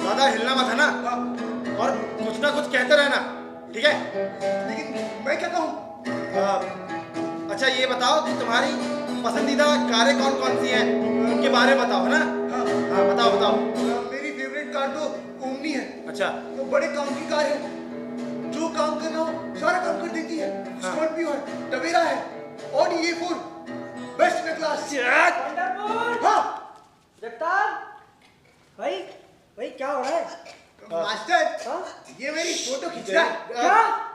ज्यादा हिलना मत है ना, और कुछ ना कुछ कहते रहना, ठीक है? लेकिन मैं क्या कहूँ? अच्छा ये बताओ कि तुम्हारी पसंदीदा कारें कौन कौन सी हैं, उनके बारे में बताओ, है ना? हाँ बताओ बताओ। मेरी फेवरेट कार तो ओमनी है। अच्छा। तो बड़े काम की कार है, जो काम करना हो सारा काम कर देती है। स्कॉर्पियो है, टवेरा है, Audi A4, best in class. Wonderful. हाँ जगताप भाई, भाई क्या हो रहा है? मास्टर, हाँ? ये मेरी फोटो खींच रहा है। क्या?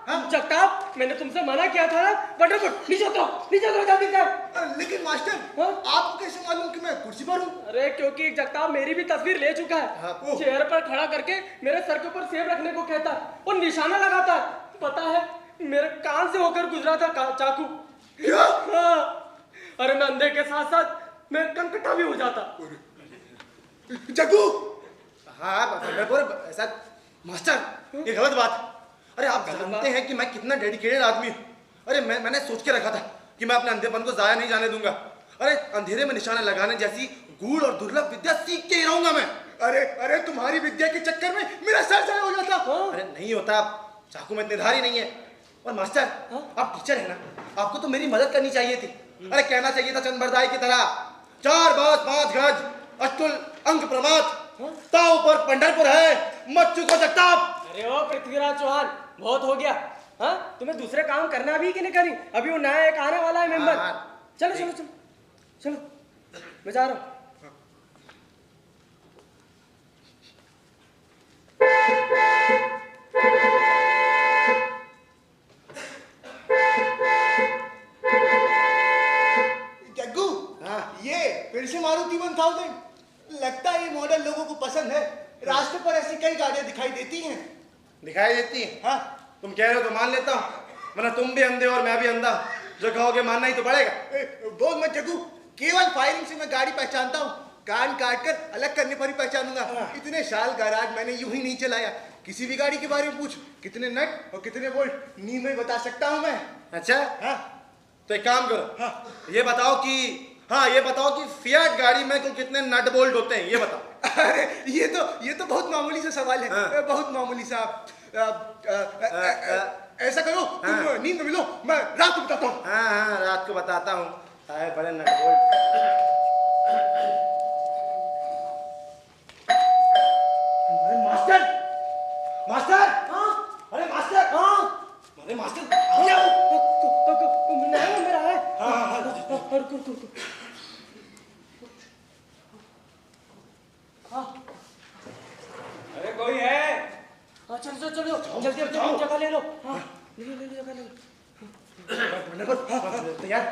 हाँ? जगताप, मैंने तुमसे मना किया था ना। वंडरफुल, नीचे उतरो जल्दी कर। लेकिन मास्टर, हाँ? आपको कैसे मालूम कि मैं कुर्सी पर हूँ? अरे क्योंकि जगताप मेरी भी तस्वीर ले चुका है। चेयर पर खड़ा करके मेरे सर के ऊपर सेब रखने को कहता है और निशाना लगाता है। पता है मेरे कान से होकर गुजरा था चाकू। क्या? हाँ। अरे मैं अंधे के साथ साथ मैं कनकटा भी हो जाता। जग्गू, हाँ ऐसा मास्टर, ये गलत बात। अरे आप जानते हैं कि मैं कितना डेडिकेटेड आदमी हूँ। अरे मैंने सोच के रखा था कि मैं अपने अंधेपन को जाया नहीं जाने दूंगा। अरे अंधेरे में निशाना लगाने जैसी गूढ़ और दुर्लभ विद्या सीख के ही रहूंगा मैं। अरे अरे तुम्हारी विद्या के चक्कर में मेरा सर जाया हो जाता। अरे नहीं होता, चाकू में इतनी धारी नहीं है। और मास्टर, आप टीचर है ना, आपको तो मेरी मदद करनी चाहिए थी। अरे कहना चाहिए था चंद बरदाई की तरह, 4 बाज 5 गज अष्टुल अंक प्रमाद, ताऊ पर पंढरपुर है, मत चुको जगताप। अरे ओ पृथ्वीराज चौहान, बहुत हो गया। हाँ, तुम्हें दूसरे काम करना भी कि नहीं करी? अभी वो नया एक आने वाला है मेंबर। चलो चलो चलो चलो, मैं जा रहा हूँ। जग्गू, ये फिर से मारुति 1000। लगता है ये मॉडल लोगों को पसंद है। रास्ते पर ऐसी कई गाड़ियां दिखाई देती हैं। दिखाई देती है? हाँ, तुम कह रहे हो तो मान लेता हूँ, वरना तुम भी अंधे और मैं भी अंधा, जो कहोगे मानना ही तो पड़ेगा। बोल मत जग्गू, केवल फायरिंग से मैं गाड़ी पहचानता हूँ, कान काट कर अलग करने पर ही पहचानूंगा। इतने साल गैराज मैंने यूं ही नहीं चलाया। किसी भी गाड़ी के बारे में पूछ, कितने नट और कितने बोल्ट नींद में बता सकता हूँ मैं। अच्छा, हाँ? तो एक काम करो, हाँ। ये बताओ कि फियाट गाड़ी में कुल कितने नट बोल्ट होते हैं, ये बताओ। अरे ये तो बहुत मामूली सा सवाल है। हाँ। बहुत मामूली सा। ऐसा करो, तुम नींद में मिलो, मैं रात को बताता हूँ। हाँ रात को बताता हूँ। बड़े नट बोल्ट। अरे मास्टर, मास्टर, अरे मास्टर, अरे मास्टर, मेरा है। अरे कोई है? चलो चलो जल्दी जगह ले लो। हाँ, ले लो जगह ले लो। तैयार?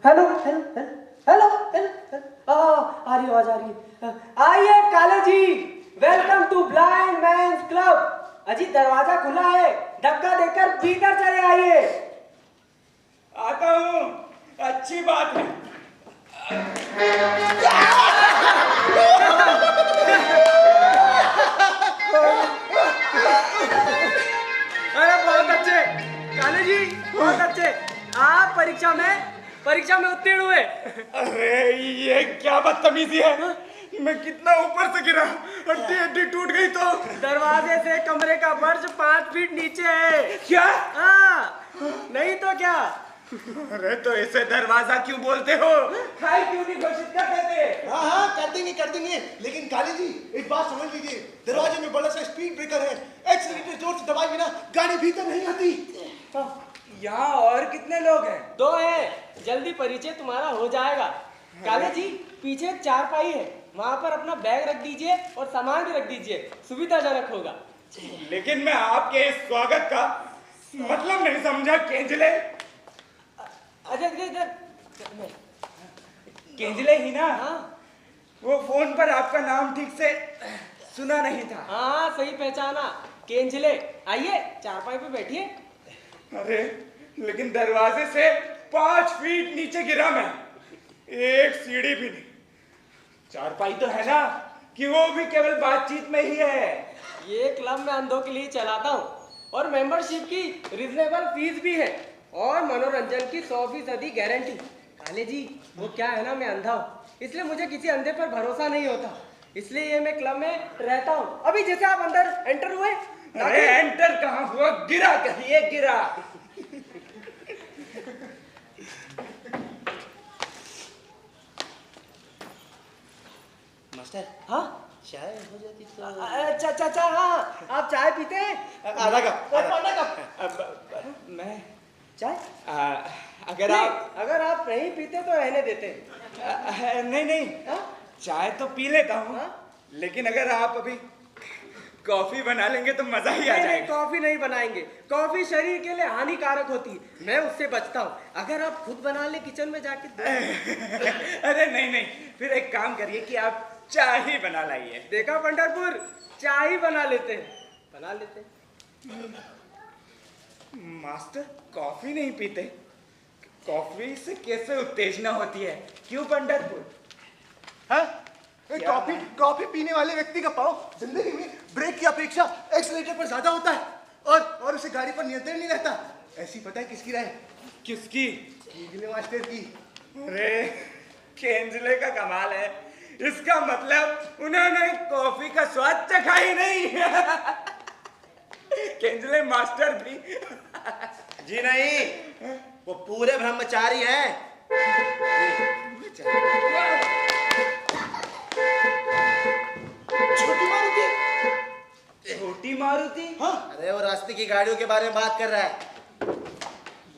हेलो हेलो हेलो हेलो, आ रही आवाज आ रही है। आइए Kale ji, welcome to blind man's club. अजी दरवाजा खुला है, धक्का देकर भीतर चले आइए। आता हूँ, अच्छी बात है। अरे बहुत अच्छे काले जी, बहुत अच्छे। आप परीक्षा में उत्तीर्ण हुए। अरे ये क्या बदतमीजी है? मैं कितना ऊपर से गिरा, हड्डी टूट गई तो। दरवाजे से कमरे का फर्श 5 फीट नीचे है। क्या? हाँ, नहीं तो क्या। अरे तो इसे दरवाजा क्यों बोलते हो? खाई क्यों नहीं घोषित कर देते? हाँ कर देंगे। लेकिन काली जी एक बात समझ लीजिए, दरवाजे में बड़ा सा स्पीड ब्रेकर है। एक्सीलरेटर जोर से दबाए बिना गाड़ी भीतर नहीं आती। यहाँ और कितने लोग हैं? 2 है, जल्दी परिचय तुम्हारा हो जाएगा। काले जी पीछे एक चारपाई है, वहाँ पर अपना बैग रख दीजिए और सामान भी रख दीजिए, सुविधाजनक होगा। लेकिन मैं आपके इस स्वागत का मतलब नहीं समझा केंजले। केंजले ही ना? हाँ वो फोन पर आपका नाम ठीक से सुना नहीं था। हाँ, सही पहचाना, केंजले। आइए चारपाई पे बैठिए। अरे लेकिन दरवाजे से 5 फीट नीचे गिरा मैं, एक सीढ़ी भी नहीं। चारपाई तो है ना कि वो भी केवल बातचीत में ही है। ये क्लब मैं अंधों के लिए चलाता हूँ और मेंबरशिप की रिजनेबल फीस भी है। और मनोरंजन की 100% गारंटी। काले जी वो क्या है ना, मैं अंधा हूँ, इसलिए मुझे किसी अंधे पर भरोसा नहीं होता, इसलिए ये मैं क्लब में रहता हूँ। अभी जैसे आप अंदर एंटर हुए। अरे एंटर कहाँ हुआ, गिरा कहिए, गिरा। मास्टर हाँ चाय हो जाती तो। अच्छा अच्छा अच्छा, हाँ आप चाय पीते हैं? आधा कप, आधा कप। मैं चाय अगर नहीं, आप अगर आप नहीं पीते तो रहने देते। नहीं नहीं, हाँ? चाय तो पी लेता हूँ, हाँ? लेकिन अगर आप अभी कॉफी बना लेंगे तो मजा ही आ नहीं, जाएगा। कॉफी नहीं बनाएंगे, कॉफी शरीर के लिए हानिकारक होती है, मैं उससे बचता हूँ। अगर आप खुद बना ले किचन में जाके अरे नहीं नहीं, फिर एक काम करिए कि आप चाय ही बना लाइए। देखा पंढरपुर, चाय ही बना लेते हैं, बना लेते हैं। मास्टर कॉफी नहीं पीते? कॉफी से कैसे उत्तेजना होती है, क्यों पंढरपुर? हाँ? क्या? कॉफी पीने वाले व्यक्ति का पाँव जिंदगी में ब्रेक की अपेक्षा एक्सीलेटर पर ज्यादा होता है, और उसे गाड़ी पर नियंत्रण नहीं रहता। ऐसी पता है किसकी राय? किसकी? कीगले मास्टर की। अरे केंजले का कमाल है, इसका मतलब उन्होंने कॉफी का स्वाद चखा ही नहीं। केंजले मास्टर भी। जी नहीं, वो पूरे ब्रह्मचारी हैं। छोटी मारुति। छोटी मारुति? हाँ अरे वो रास्ते की गाड़ियों के बारे में बात कर रहा है।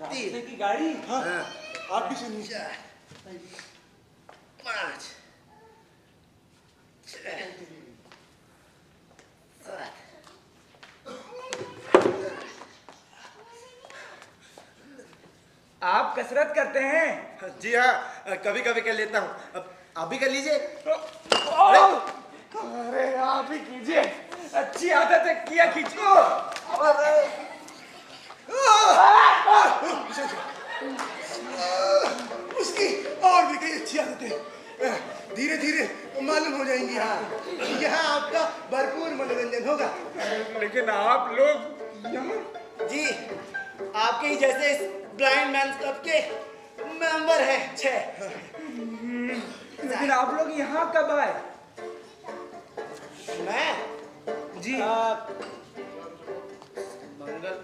रास्ते की गाड़ी? हाँ, हाँ। आप भी सुनिए। 5 6 7। आप कसरत करते हैं? जी हाँ, कभी कभी कर लेता हूँ। अब आप भी कर लीजिए। अरे आप ही कीजिए, अच्छी आदत है, किया खींचो। उसकी और भी कई अच्छी आदतें धीरे धीरे मालूम हो जाएंगी आपको। यहाँ आपका भरपूर मनोरंजन होगा। लेकिन आप लोग यहाँ? जी आपके ही जैसे इस ब्लाइंड मैन क्लब के मेंबर हैं 6। लेकिन आप लोग यहाँ कब आए? मैं जी मंगल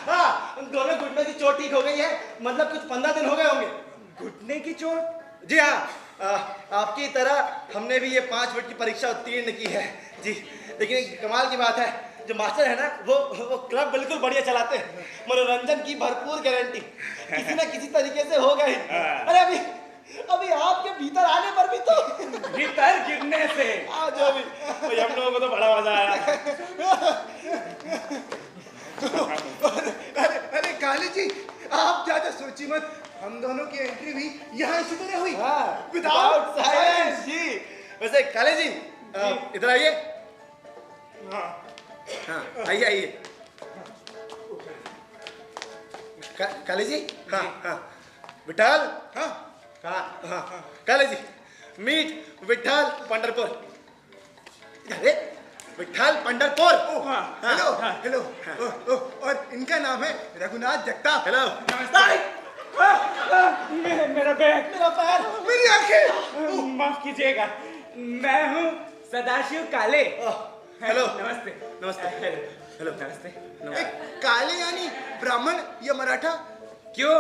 हाँ, दोनों घुटनों की चोट ठीक हो गई है, मतलब कुछ 15 दिन हो गए होंगे। घुटने की चोट? जी हाँ, आपकी तरह हमने भी ये 5 मिनट की परीक्षा उत्तीर्ण की है जी। लेकिन कमाल की बात है, जो मास्टर है ना वो क्लब बिल्कुल बढ़िया चलाते हैं, मनोरंजन की भरपूर गारंटी, किसी ना किसी तरीके से हो गई। अरे अभी आपके भीतर आने पर भी तो भीतर गिरने से जो भी भाई, हम लोगों को तो बड़ा मजा आया। अरे काली जी, आप ज्यादा सोची मत, हम दोनों की एंट्री भी यहाँ इसी तरह हुई, विदाउट साइलेंस जी। वैसे काले जी इधर आइए। हाँ आइए आइए। काले जी, हाँ हाँ विठल, हाँ हाँ काले जी, मीट विठल पंढरपुर। अरे विठल पंढरपुर। Hello hello. और इनका नाम है रघुनाथ जगताप। हेलो। मेरा बैग, मेरा पैर, मेरी आंखें। माफ कीजिएगा, मैं हूँ सदाशिव काले। हेलो नमस्ते। नमस्ते। हेलो नमस्ते। काले यानी ब्राह्मण या मराठा? क्यों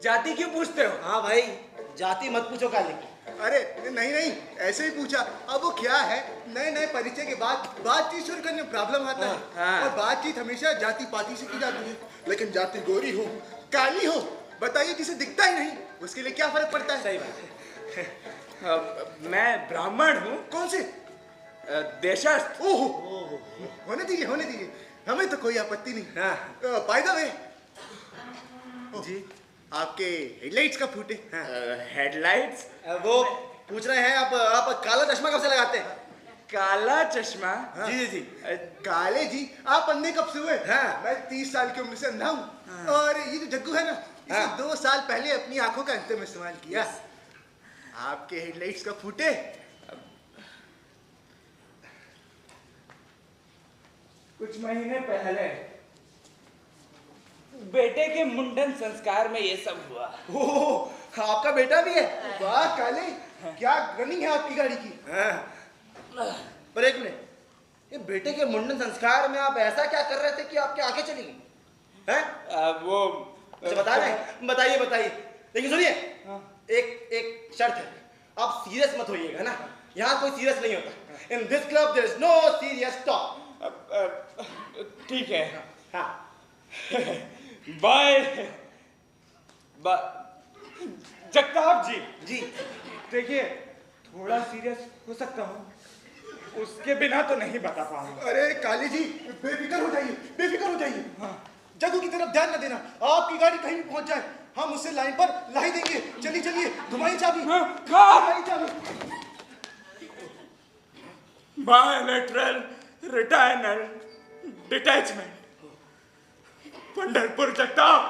जाति क्यों पूछते हो? हाँ भाई, जाति मत पूछो काले की। अरे नहीं, ऐसे ही पूछा। अब वो क्या है, नए नए परिचय के बाद बातचीत शुरू करने में प्रॉब्लम आता है। हाँ। और बातचीत हमेशा जाति पाति से की जाती है, लेकिन जाति गोरी हो काली हो, बताइए जिसे दिखता ही नहीं उसके लिए क्या फर्क पड़ता है? सही बात है। मैं ब्राह्मण हूँ। कौन से? देशस्थ। ओहो, होने दीजिए, हमें तो कोई आपत्ति नहीं। हाँ। बाय द वे जी आपके हेडलाइट्स कब फूटे? हेडलाइट्स? वो पूछ रहे हैं आप काला चश्मा कब से लगाते हैं? काला चश्मा? जी जी। काले जी, आप अंधे कब से हुए? हाँ। मैं 30 साल की उम्र से अंधा हूँ। और ये जो जग्गू है ना, इसने 2 साल पहले अपनी आंखों का अंतिम इस्तेमाल किया। आपके हेडलाइट्स कब फूटे? कुछ महीने पहले बेटे के मुंडन संस्कार में ये सब हुआ। ओह, आपका बेटा भी है? वाह काले, क्या रनिंग है आपकी गाड़ी की। हाँ। पर एक मिनट, ये बेटे के मुंडन संस्कार में आप ऐसा क्या कर रहे थे कि आपकी आंखें चली गई? हैं? वो अच्छा बता रहे हैं, बताइए बताइए। लेकिन सुनिए, एक शर्त है, आप सीरियस मत होइएगा ना, यहाँ कोई सीरियस नहीं होता। In this club there is no serious talk. ठीक है। हाँ। बाय जगताप जी। जी। देखिए, थोड़ा सीरियस हो सकता हूँ, उसके बिना तो नहीं बता पाऊंगा। अरे काली जी, बेफिक्र हो जाइए, बेफिक्र हो जाइए। हाँ। जग्गू की तरफ ध्यान न देना, आपकी गाड़ी कहीं भी पहुंच जाए हम उसे लाइन पर ला ही देंगे। चलिए चलिए, घुमाइए चाबी। घुमाइए चाबी। Bilateral retinal detachment, Pandharpur Jagtap.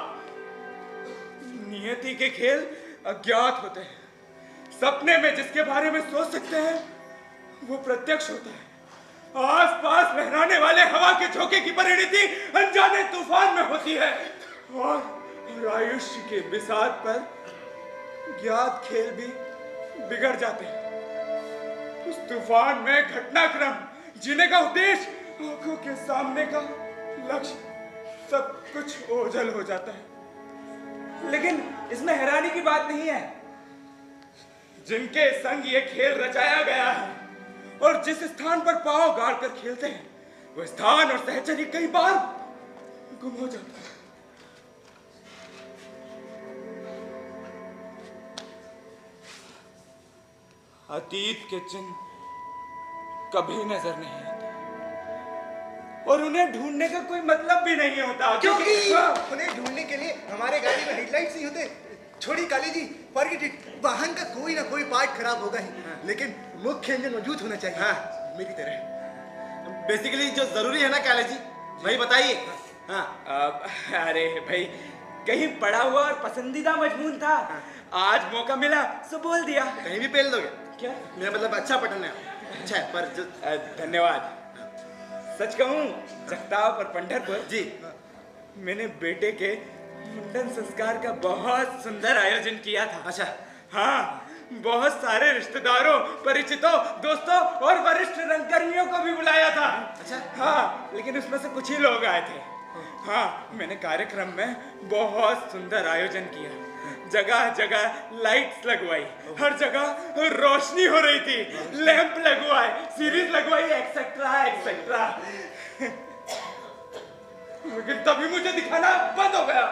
नियति के खेल अज्ञात होते हैं। सपने में जिसके बारे में सोच सकते हैं वो प्रत्यक्ष होता है। आसपास लहराने वाले हवा के झोंके की परिणति अनजाने तूफान में होती है, और आयुष्य के बिसात पर ज्ञात खेल भी बिगड़ जाते हैं। उस तूफान में घटनाक्रम, जीने का उद्देश्य, आंखों के सामने का लक्ष्य, सब कुछ ओझल हो जाता है। लेकिन इसमें हैरानी की बात नहीं है। जिनके संग ये खेल रचाया गया है और जिस स्थान पर पांव गाड़ कर खेलते हैं, वो स्थान और सहचर्य कई बार गुम हो जाता है। अतीत के चिन्ह कभी नजर नहीं आते और उन्हें ढूंढने का कोई मतलब भी नहीं होता, क्योंकि उन्हें ढूंढने के लिए हमारे गाड़ी में हेडलाइट्स नहीं होते। छोड़ी काली जी, फॉरगेट इट। वाहन का कोई ना कोई पार्ट खराब होगा ही, लेकिन मुख्य इंजन मौजूद होना चाहिए। हाँ। मेरी तरह। बेसिकली जो जरूरी है ना काले जी, वही बताइए। हाँ। अरे भाई, कहीं पड़ा हुआ और पसंदीदा मजमून था। आज मौका मिला सो बोल दिया। कहीं भी पेल दोगे क्या? मेरा मतलब अच्छा पटन है, अच्छा है, पर धन्यवाद। सच कहूं जगताप और पंढरपुर जी, मैंने बेटे के मुंडन संस्कार का बहुत सुंदर आयोजन किया था। अच्छा। हाँ, बहुत सारे रिश्तेदारों, परिचितों, दोस्तों और वरिष्ठ रंगकर्मियों को भी बुलाया था। अच्छा। हाँ, लेकिन उसमें से कुछ ही लोग आए थे। हाँ, मैंने कार्यक्रम में बहुत सुंदर आयोजन किया। जगह जगह लाइट्स लगवाई, हर जगह रोशनी हो रही थी, लैंप लगवाए, सीरीज लगवाई, एक्सेट्रा एक्सेट्रा। लेकिन तभी मुझे दिखाना बंद हो गया।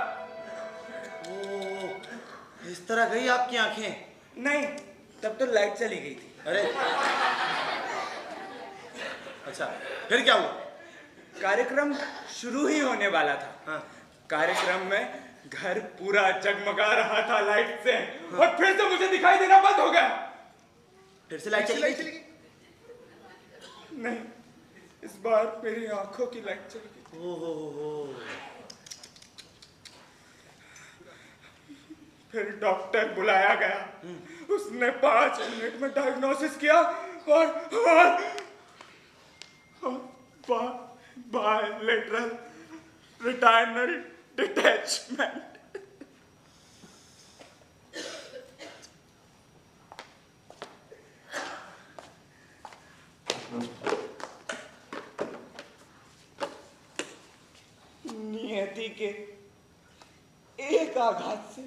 ओ, इस तरह गई आपकी आंखें? नहीं, तब तो लाइट चली गई थी। अरे अच्छा, फिर क्या हुआ? कार्यक्रम शुरू ही होने वाला था। हाँ। कार्यक्रम में घर पूरा जगमगा रहा था लाइट से, और फिर से मुझे दिखाई देना बंद हो गया। फिर से लाइट चली गई? नहीं, इस बार मेरी आंखों की लाइट चली गई। ओहो। फिर डॉक्टर बुलाया गया। उसने 5 मिनट में डायग्नोसिस किया और बायलैटरल रिटायरल डिटैचमेंट। नियति के एक आघात से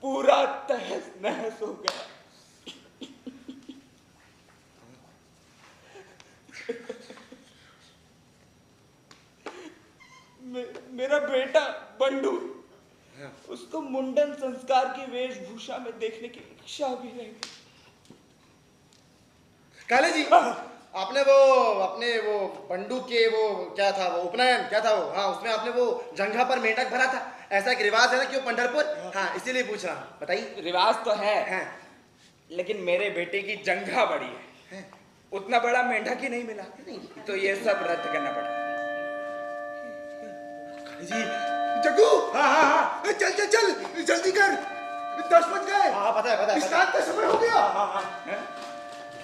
पूरा तहस नहस हो गया। मेरा बेटा बंडू, उसको मुंडन संस्कार की वेशभूषा में देखने की इच्छा भी रह गई। काले जी, आपने वो अपने वो बंडू के वो क्या था, वो उपनयन क्या था वो, हाँ, उसमें आपने वो जंघा पर मेंढक भरा था, ऐसा एक रिवाज है ना कि वो पंढरपुर, हाँ, इसीलिए पूछ रहा हूँ, बताइए। रिवाज तो है, हाँ। लेकिन मेरे बेटे की जंघा बड़ी है, उतना बड़ा मेंढक ही नहीं मिला, तो ये सब रद्द करना पड़ा। जी। जग्गू, हाँ हाँ हाँ, चल चल चल, जल्दी कर, 10 बज गए। हाँ, पता है। स्नान का समय हो गया।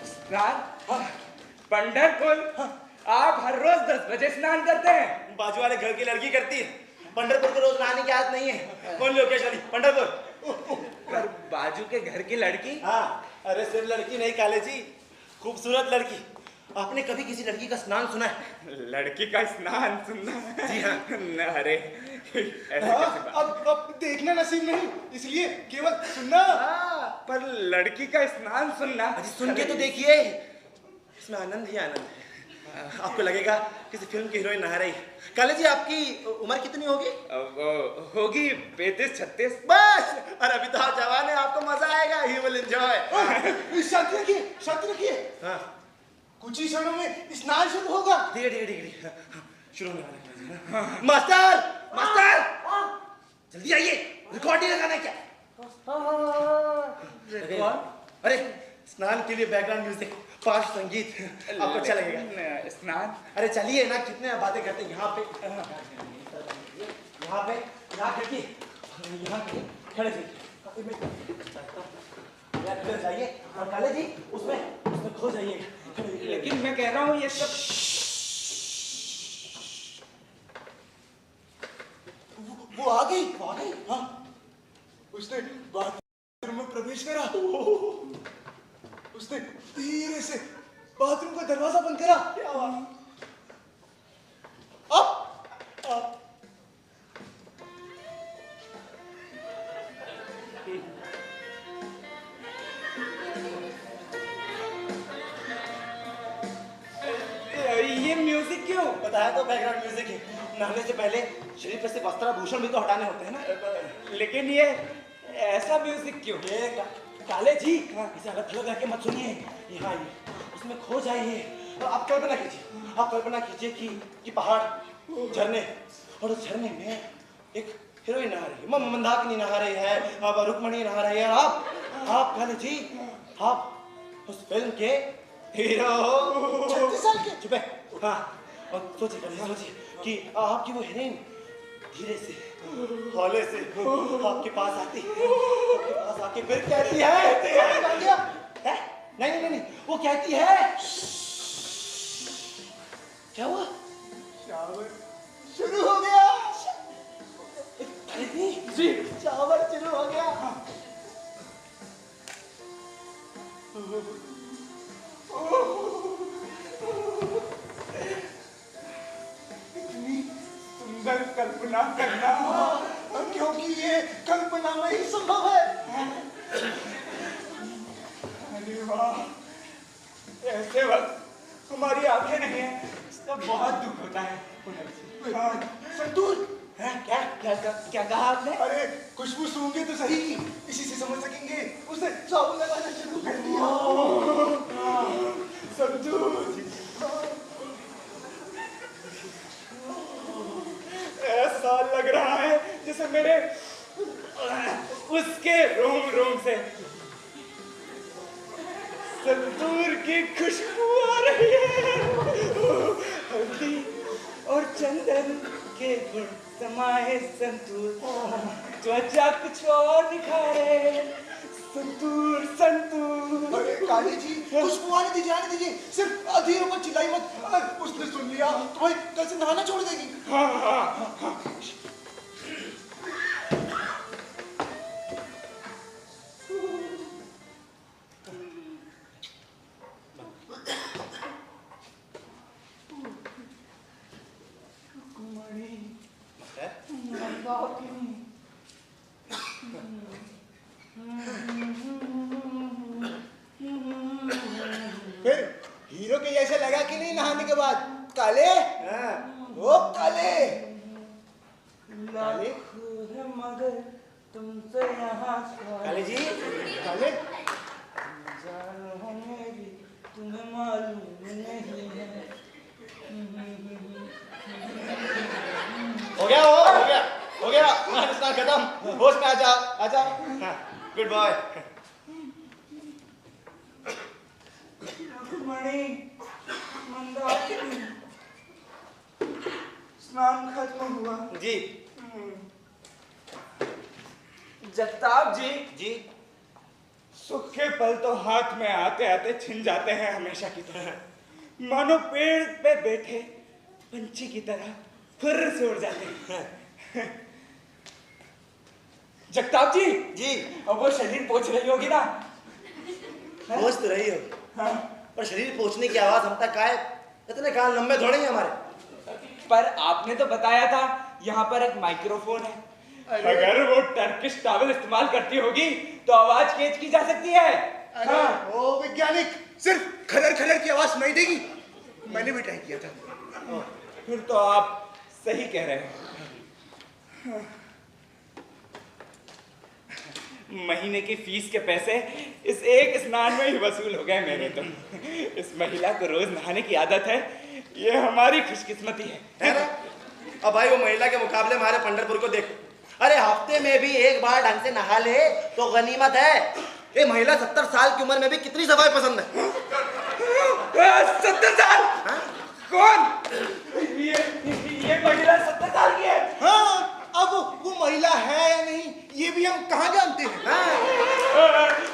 स्नान? पंढरपुर, आप हर रोज 10 बजे स्नान करते हैं। बाजू वाले घर की लड़की करती है, पंढरपुर को रोज नहाने की आदत नहीं है। कौन लोकेश वाली पंढरपुर? पर बाजू के घर की लड़की? हाँ, अरे सिर्फ लड़की नहीं काले जी, खूबसूरत लड़की। आपने कभी किसी लड़की का स्नान सुना है? लड़की का स्नान सुनना? जी हाँ। अरे ऐसे हाँ, कैसे बात? अब देखना नसीब नहीं, इसलिए केवल सुनना। पर लड़की का स्नान सुनना? अजी सुन के तो देखिए, इसमें आनंद ही आनंद है। आपको लगेगा किसी फिल्म की हीरोइन नहा रही है। काले जी आपकी उम्र कितनी होगी? होगी 35-36। बस, अरे अभी तो आप जवान है, आपको मजा आएगा, ही विल एंजॉय। शांति रखिए, शांति रखिए। हाँ, कुछ ही क्षणों में स्नान शुरू होगा। ठीक है, शुरू होने वाला है। मास्टर, मास्टर, जल्दी आइए, रिकॉर्डिंग लगाना है क्या? अरे स्नान के लिए बैकग्राउंड म्यूजिक, पार्श्व संगीत, आपको अच्छा लगेगा। स्नान? अरे चलिए ना, कितने बातें करते हैं। यहाँ पे यहाँ खड़िए, यहाँ खड़े जाइए और काले जी उसमें खो जाइए। लेकिन मैं कह रहा हूँ ये सब वो आ गई। हाँ, उसने बाथरूम में प्रवेश करा। उसने धीरे से बाथरूम का दरवाजा बंद करा। क्या हुआ? अब ये म्यूजिक क्यों? बताया तो बैकग्राउंड म्यूजिक है। नहाने से पहले शरीर पर से वस्त्र आभूषण भी तो हटाने होते हैं ना। लेकिन ये ऐसा म्यूजिक क्यों? ये काले जी, इसे अलग थलग करके मत सुनिए। यहाँ आइए, इसमें खो जाइए। आप कल्पना कीजिए कि पहाड़, झरने, और उस झरने में एक हीरोइन नहा रही है, मंदाकिनी नहा रही है, अब रुक्मणी नहा रही है। आप काले जी, आप उस फिल्म के हीरो। 36 साल के। चुप है। हाँ, और सोचिए कि आपकी वो हीरोइन धीरे से, हौले से आपके पास आती आके फिर कहती है, नहीं, वो कहती है, क्या हुआ? शावर शुरू हो गया। जी, शावर शुरू हो गया। इतनी सुंदर कल्पना करना, क्योंकि ये कल्पना में ही संभव है। अरे वाह, ऐसे वक्त हमारी आंखें नहीं है, इसका बहुत दुख होता है। संतूर है? क्या कहा आपने? अरे खुशबू सूंघे तो सही, इसी से समझ सकेंगे। उसने साबुन लगाना शुरू कर दिया। संतूर, ऐसा लग रहा है जैसे मेरे उसके रोम से संतूर की खुशबू आ रही है। हल्दी और चंदन के गुण समाये संतूर, त्वचा कुछ और निखारे। संतूर संतूर। अरे काली जी, खुशबू आने दीजिए, आने दीजिए। सिर्फ अधीर होकर चिल्लाई मत। उसने सुन लिया तो भाई कल से नहाना छोड़ देगी। हाँ। फिर हीरो के जैसे लगा कि नहीं नहाने के बाद? काले, ओ काले, लाखों है मगर तुमसे यहाँ काले जी, काले, जान हो मेरी, तुम्हें मालूम नहीं है। हो गया, स्नान खत्म, होश में आ जाओ। Good boy. रुक्मणी, मंदाकिनी, स्नान खत्म हुआ। जी, जगताप जी, सुख के पल तो हाथ में आते आते छिन जाते हैं हमेशा की तरह। मानो पेड़ पे बैठे पंछी की तरह फुर्र से उड़ जाते हैं। जगताप जी जी अब वो शरीर पोंछ रही होगी ना? पहुंच तो रही हो, हाँ। पर शरीर पहुंचने की आवाज हम तक का है, इतने कान लंबे थोड़े ही हमारे। पर आपने तो बताया था यहाँ पर एक माइक्रोफोन है। अगर वो टर्किश टॉवल इस्तेमाल करती होगी तो आवाज कैच की जा सकती है। अरे हाँ। ओ वैज्ञानिक, सिर्फ खलर खलर की आवाज सुनाई देगी। मैंने भी ट्राई किया था। फिर तो आप सही कह रहे हैं। महीने की फीस के पैसे इस एक स्नान में ही वसूल हो गए मेरे तो। इस महिला को रोज नहाने की आदत है, ये हमारी खुशकिस्मती है ना? अब भाई वो महिला के मुकाबले हमारे पंढरपुर को देखो, अरे हफ्ते में भी एक बार ढंग से नहा ले तो गनीमत है। ये महिला 70 साल की उम्र में भी कितनी सफाई पसंद है। 70 साल? हाँ? कौन? ये महिला 70 साल की है? हाँ, अब वो महिला है या नहीं ये भी हम कहाँ जानते हैं। हाँ?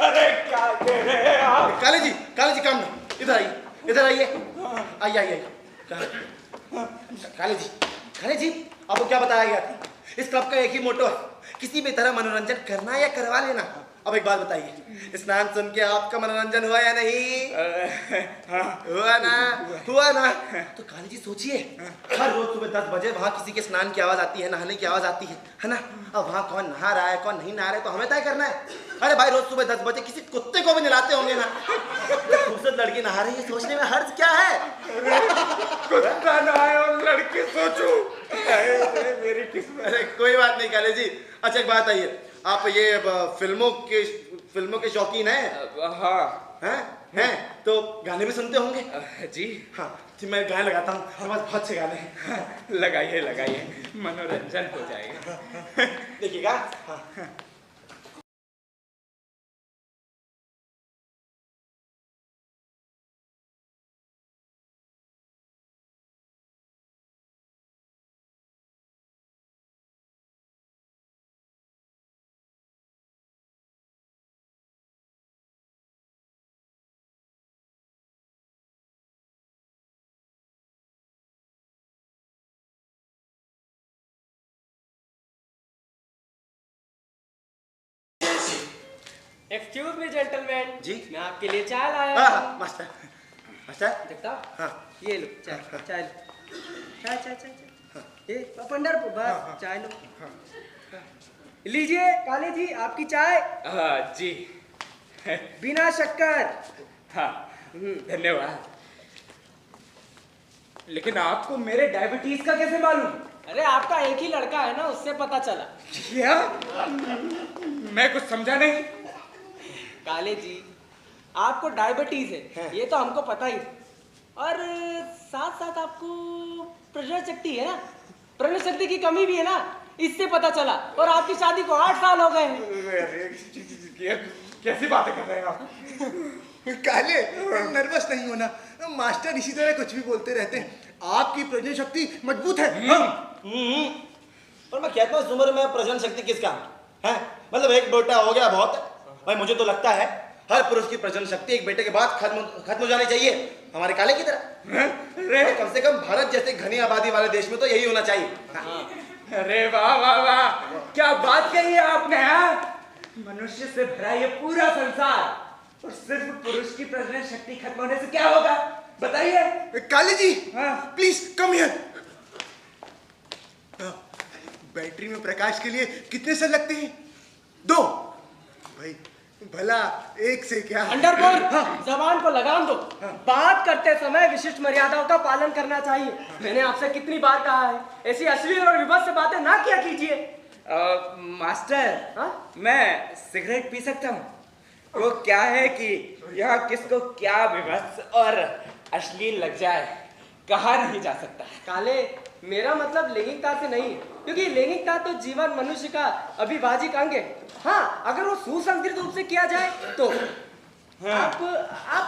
अरे क्या कह रहे हैं आप? काले जी काम ना, इधर आइए, इधर आइए, आइए आइए। काले जी आपको क्या बताया गया था? इस क्लब का एक ही मोटो है, किसी भी तरह मनोरंजन करना या करवा लेना। अब एक बात बताइए, स्नान सुन के आपका मनोरंजन हुआ या नहीं? हाँ। हुआ ना? तो काली जी सोचिए, हर रोज सुबह 10 बजे वहाँ किसी के स्नान की आवाज आती है, नहाने की आवाज आती है ना? अब वहाँ कौन नहा रहा है कौन नहीं नहा रहा है तो हमें तय करना है। अरे भाई रोज सुबह 10 बजे किसी कुत्ते को भी नहलाते होंगे ना। खूबसूरत लड़की नहा रही है, सोचने में हर्ज क्या है? कुत्ता नहाए और लड़की सोचूं, मेरी किस्मत। अरे कोई बात नहीं काले जी। अच्छा एक बात आइए, आप ये फिल्मों के शौकीन हैं? हाँ। हैं? तो गाने भी सुनते होंगे? जी हाँ जी, मैं गाने लगाता हूँ, हमारे पास बहुत अच्छे गाने हैं। लगाइए, मनोरंजन हो जाएगा। देखिएगा। हाँ। एक्सक्यूज मी जेंटलमैन जी? मैं आपके लिए चाय लाया हाँ, हूँ। मास्टर जगताप हाँ ये लो चाय चाय लो चाय ये पंडरपुर बस चाय लो। लीजिए काले जी आपकी चाय जी। बिना शक्कर। हाँ धन्यवाद। लेकिन आपको मेरे डायबिटीज का कैसे मालूम? अरे आपका एक ही लड़का है ना, उससे पता चला। क्या? मैं कुछ समझा नहीं। काले जी आपको डायबिटीज है ये तो हमको पता ही, और साथ साथ आपको प्रजनन शक्ति है ना, प्रजनन शक्ति की कमी भी है ना, इससे पता चला। और आपकी शादी को 8 साल हो गए हैं। कैसी बातें कर रहे हैं आप? काले नर्वस नहीं होना, मास्टर इसी तरह कुछ भी बोलते रहते हैं। आपकी प्रजनन शक्ति मजबूत है। और मैं कहता हूँ इस उम्र में प्रजनन शक्ति किसका है? मतलब एक बेटा हो गया बहुत है भाई। मुझे तो लगता है हर पुरुष की प्रजनन शक्ति एक बेटे के बाद खत्म हो जानी चाहिए, हमारे काले की तरह। कम से कम भारत जैसे घनी आबादी वाले देश में तो यही होना चाहिए। अरे वाह वाह वाह, क्या बात कही है आपने। मनुष्य से भरा ये पूरा संसार और सिर्फ पुरुष की प्रजनन शक्ति खत्म होने से क्या होगा बताइए। काले जी हाँ। Please come here. बैटरी में प्रकाश के लिए कितने सेल लगते हैं? 2 भाई, भला 1 से क्या। अंडरपुर जबान को लगाम दो। बात करते समय विशिष्ट मर्यादाओं का पालन करना चाहिए। मैंने आपसे कितनी बार कहा है ऐसी अश्लील और विभत्स बातें ना किया कीजिए। मास्टर मैं सिगरेट पी सकता हूँ? वो क्या है कि यहाँ किसको क्या विभत्स और अश्लील लग जाए कहा नहीं जा सकता। काले मेरा मतलब लैंगिकता से नहीं, क्योंकि लैंगिकता तो जीवन मनुष्य का अविभाजित अंग है। हाँ अगर वो सुसंस्कृत रूप से किया जाए तो। आप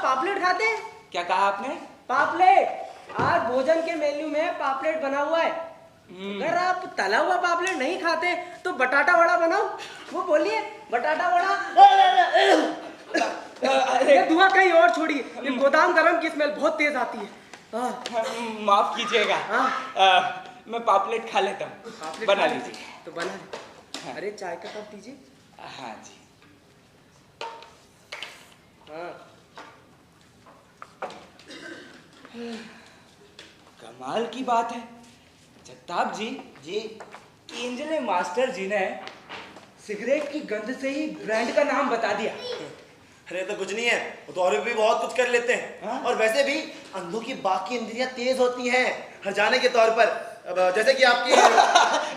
पापलेट खाते हैं? क्या कहा आपने? पापलेट। आज भोजन के मेन्यू में पापलेट बना हुआ है। अगर आप तला हुआ पापलेट नहीं खाते तो बटाटा वड़ा बनाओ। वो बोलिए बटाटा वड़ा। ये धुआं कहीं और छोड़िए, ये गोदाम गरम की स्मेल बहुत तेज आती है। माफ कीजिएगा। हाँ। मैं पापलेट खा लेता हूँ। पापलेट बना खा लीजिए। तो बना ली। अरे चाय का कप दीजिए। हाँ जी। हाँ। कमाल की बात है जगताप जी जी कि इंजले मास्टर जी ने सिगरेट की गंध से ही ब्रांड का नाम बता दिया। अरे तो कुछ नहीं है, वो तो और भी बहुत कुछ कर लेते हैं। हाँ? और वैसे भी अंधों की बाकी इंद्रियां तेज होती हैं हरजाने के तौर पर। अब जैसे कि आपकी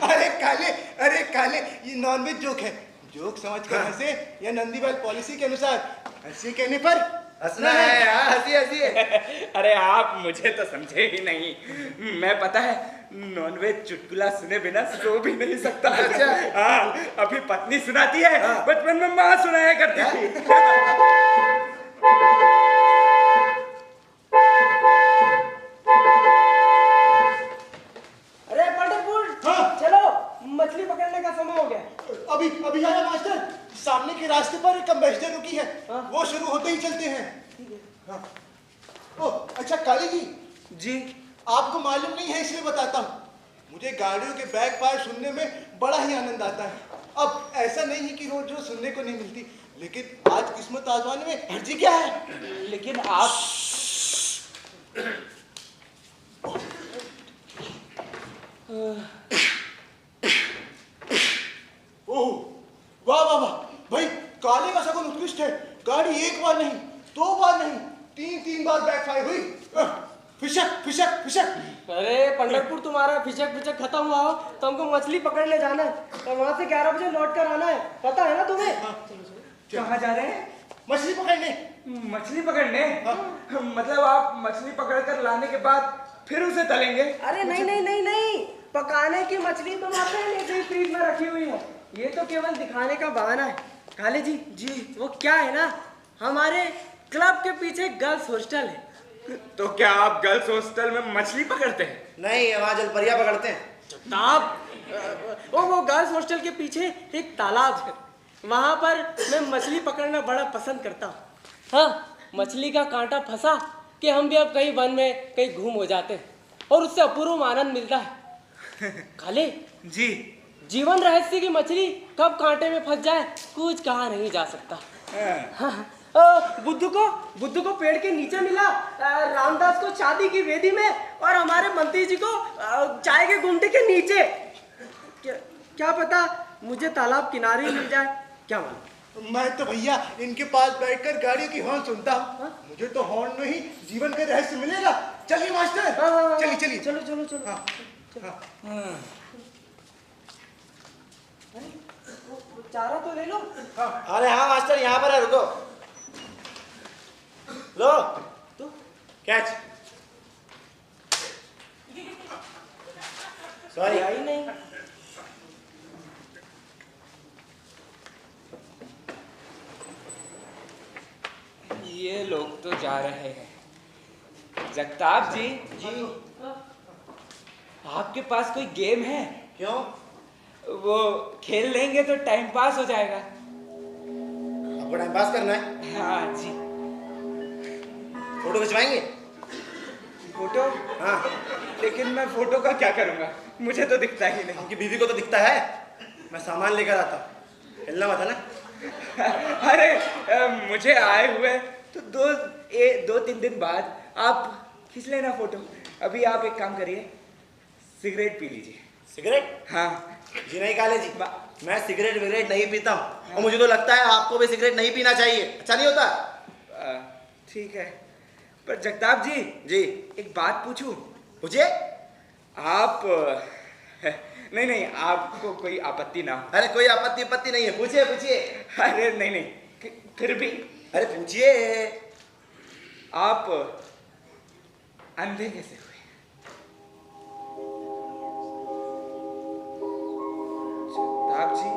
अरे काले ये नॉनवेज जोक है। जोक समझ कर हंसे या नंदीवाल पॉलिसी के अनुसार हंसी कहने पर हंसना है। हाँ, हंसी हंसी अरे आप मुझे तो समझे ही नहीं। मैं पता है नॉनवेज चुटकुला सुने बिना सो भी नहीं सकता। अच्छा। हाँ, अभी पत्नी सुनाती है। हाँ। बचपन में माँ सुनाया करती थी। अरे पंडितपुर हाँ। चलो, मछली पकड़ने का समय हो गया। अभी आया मास्टर। सामने के रास्ते पर एक एम्बेसडर रुकी है। हाँ। वो शुरू होते ही चलते हैं। हाँ। ओह अच्छा काली जी, जी आपको मालूम नहीं है इसलिए बताता हूँ। मुझे गाड़ियों के बैक फायर सुनने में बड़ा ही आनंद आता है। अब ऐसा नहीं है कि रोज रोज सुनने को नहीं मिलती, लेकिन आज किस्मत आजमाने में हर्जी क्या है। लेकिन आप ओह वाह वाह वाह भाई, काले का शगुन उत्कृष्ट है। गाड़ी एक बार नहीं, दो बार नहीं, तीन बार बैकफायर हुई। फिशक फिशक फिशक। अरे पंडितपुर तुम्हारा फिचक फिचक खत्म हुआ हो तो हमको मछली पकड़ने जाना है और वहां से 11 बजे लौट कर आना है, पता है ना तुम्हें? कहाँ जा रहे हैं? मछली पकड़ने। मछली पकड़ने? मतलब आप मछली पकड़ कर लाने के बाद फिर उसे तलेंगे? अरे नहीं नहीं नहीं नहीं, पकाने की मछली तो वहाँ पे ऐसे ही फ्रीज में रखी हुई है। ये तो केवल दिखाने का बहाना है। काले जी जी वो क्या है ना, हमारे क्लब के पीछे गर्ल्स हॉस्टल है। तो क्या आप गर्ल्स हॉस्टल में मछली पकड़ते हैं? नहीं, वहाँ जलपरिया पकड़ते हैं। ताप वो गर्ल्स हॉस्टल के पीछे एक तालाब है, वहां पर मैं मछली पकड़ना बड़ा पसंद करता हूँ। हाँ, मछली का कांटा फंसा कि हम भी अब कहीं वन में कहीं घूम हो जाते हैं और उससे अपूर्व आनंद मिलता है। काले जी जीवन रहस्य की मछली कब कांटे में फंस जाए कुछ कहा नहीं जा सकता। हाँ, बुद्धू को पेड़ के नीचे मिला, रामदास को शादी की वेदी में और हमारे मंत्री जी को चाय के गुमटे के नीचे। क्या पता मुझे तालाब किनारे ही मिल जाए, क्या मालूम। मैं तो भैया इनके पास बैठकर गाड़ियों की हॉर्न सुनता हूँ। मुझे तो हॉर्न में ही जीवन का रहस्य मिलेगा। चलिए मास्टर, हाँ, चलिए चलिए। चलो चलो चलो। हाँ, हाँ। अरे, वो चारा तो ले लो। अरे हाँ मास्टर, यहाँ पर है, रुको। लो तो कैच। सॉरी। आई नहीं। ये लोग तो जा रहे हैं। जगताप जी जी आपके पास कोई गेम है? क्यों? वो खेल लेंगे तो टाइम पास हो जाएगा। आपको टाइम पास करना है? हाँ जी। फोटो खिंचवाएंगे? फोटो? हाँ। लेकिन मैं फोटो का क्या करूँगा, मुझे तो दिखता ही नहीं। आपकी बीवी को तो दिखता है। मैं सामान लेकर आता हूँ, हिलना मत है ना। अरे मुझे आए हुए तो दो तीन दिन बाद आप खींच लेना फोटो। अभी आप एक काम करिए, सिगरेट पी लीजिए। सिगरेट? हाँ जी नहीं काले जी, मैं सिगरेट विगरेट नहीं पीता हूँ। और मुझे तो लगता है आपको भी सिगरेट नहीं पीना चाहिए, अच्छा नहीं होता। ठीक है, पर जगताप जी जी एक बात पूछूं? पूछिए। आप नहीं आपको कोई आपत्ति ना हो? अरे कोई आपत्ति नहीं है, पूछिए पूछिए। अरे नहीं फिर भी अरे पूछिए। आप अंधे कैसे हुए? जगताप जी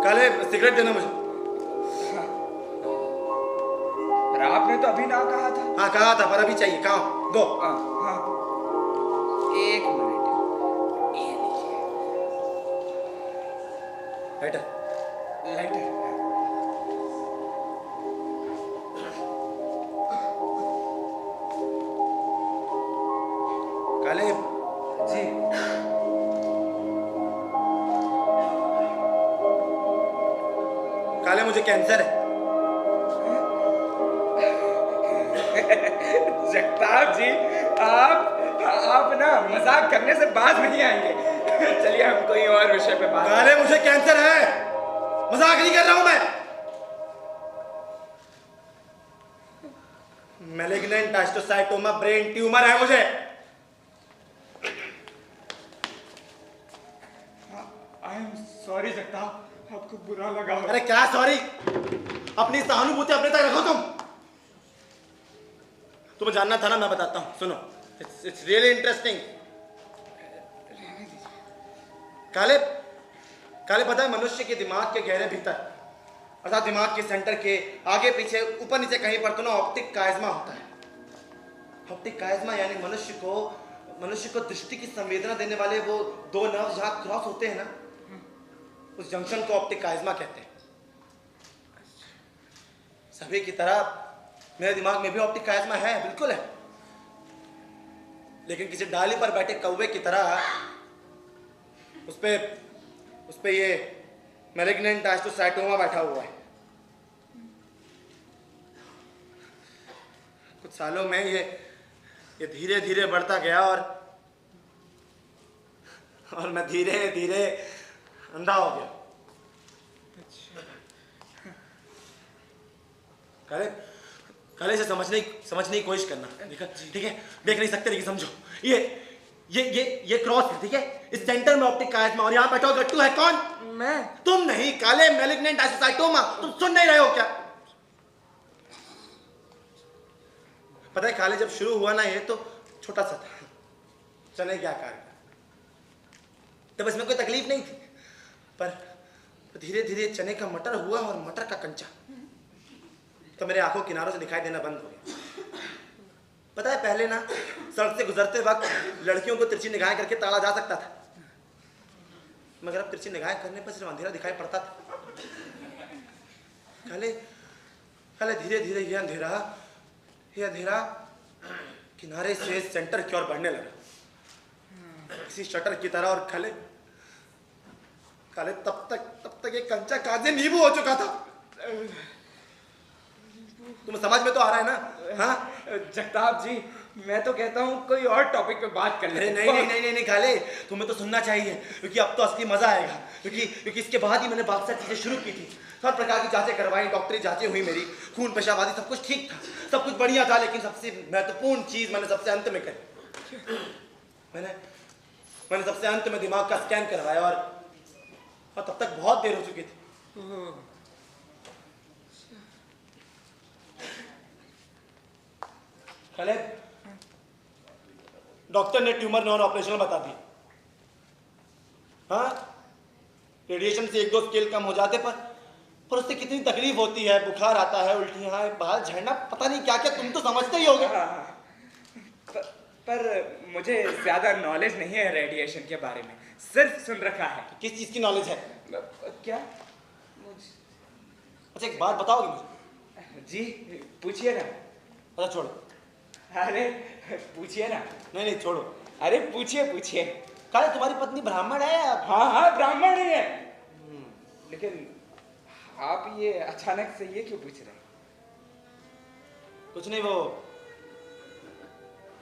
काले सिगरेट देना मुझे। आपने तो अभी ना कहा था। हाँ कहा था, पर अभी चाहिए। कहाँ दो? हाँ, एक मिनट, ये लीजिए लाइटर। लाइटर। काले जी। काले मुझे कैंसर है। जगताप जी, आप ना मजाक करने से बाज नहीं आएंगे। चलिए हम कोई और विषय पे बात। काले मुझे कैंसर है, मजाक नहीं कर रहा हूं मैं। मैलिग्नेंट एस्ट्रोसाइटोमा ब्रेन ट्यूमर है मुझे। आई एम सॉरी जगताप, आपको बुरा लगा होगा। अरे क्या सॉरी, अपनी सहानुभूति अपने तक रखो तुम। तुम्हें जानना था ना, मैं बताता हूं, सुनो। It's really interesting. काले काले पता है, मनुष्य के दिमाग के गहरे भीतर, अर्थात दिमाग के सेंटर के आगे पीछे ऊपर नीचे कहीं पर तो ना ऑप्टिक काइज़्मा होता है। ऑप्टिक काइज़्मा यानी मनुष्य को दृष्टि की संवेदना देने वाले वो दो नर्व जहां क्रॉस होते हैं ना, उस जंक्शन को ऑप्टिक काइज़्मा कहते हैं। सभी की तरह मेरे दिमाग में भी ऑप्टिक काइज़्मा है, बिल्कुल है। लेकिन किसी डाली पर बैठे कौवे की तरह उस पे ये मैलिग्नेंट एस्ट्रोसाइटोमा बैठा हुआ है। कुछ सालों में ये धीरे धीरे बढ़ता गया और मैं धीरे धीरे अंधा हो गया। काले से समझने की कोशिश करना, ठीक है? देख नहीं सकते लेकिन समझो। ये क्रॉस है, ठीक है? इस सेंटर में ऑप्टिक काइज़्मा और यहाँ बैठा हुआ गट्टू है। कौन? मैं। तुम नहीं काले, मैलिग्नेंट एस्ट्रोसाइटोमा। तुम सुन नहीं रहे हो क्या? पता है काले, जब शुरू हुआ ना ये तो छोटा सा था, चने क्या आकार का, तब इसमें कोई तकलीफ नहीं थी। पर धीरे धीरे चने का मटर हुआ और मटर का कंचा, तो मेरे आंखों किनारों से दिखाई देना बंद हो गया। पता है पहले ना सड़क से गुजरते वक्त लड़कियों को तिरछी निगाहें करके ताड़ा जा सकता था, मगर अब तिरछी निगाहें करने पर सिर्फ अंधेरा दिखाई पड़ता था। काले धीरे धीरे ये अंधेरा किनारे से सेंटर की ओर बढ़ने लगा, किसी शटर की तरह। और काले तब तक ये कंचा काजे नींबू हो चुका था। तुम्हें समझ में तो आ रहा है ना? हाँ जगताप जी, मैं तो कहता हूँ कोई और टॉपिक पे बात कर अरे लेते हैं। नहीं काले, तुम्हें तो सुनना चाहिए, क्योंकि अब तो असली मजा आएगा। क्योंकि इसके बाद ही मैंने बहुत सारी चीजें शुरू की थी। हर प्रकार की जांचें करवाई, डॉक्टरी जांचें हुई, मेरी खून पेशाब आदि सब कुछ ठीक था, सब कुछ बढ़िया था। लेकिन सबसे महत्वपूर्ण चीज मैंने सबसे अंत में करी। मैंने सबसे अंत में दिमाग का स्कैन करवाया और तब तक बहुत देर हो चुकी थी। काले, डॉक्टर ने ट्यूमर नॉन ऑपरेशनल बता दी। हाँ, रेडिएशन से 1-2 स्केल कम हो जाते, पर उससे कितनी तकलीफ होती है, बुखार आता है, उल्टियाँ, बाल झड़ना, पता नहीं क्या क्या, तुम तो समझते ही होगे। पर मुझे ज्यादा नॉलेज नहीं है रेडिएशन के बारे में, सिर्फ सुन रखा है। किस चीज की नॉलेज है? क्या? अच्छा एक बात बताओगे मुझे? जी पूछिए ना। अच्छा छोड़ो। अरे पूछिए ना। नहीं छोड़ो। अरे पूछिए। काले, तुम्हारी पत्नी ब्राह्मण है या? हाँ ब्राह्मण ही है। लेकिन आप ये अचानक से ये क्यों पूछ रहे हैं? कुछ नहीं, वो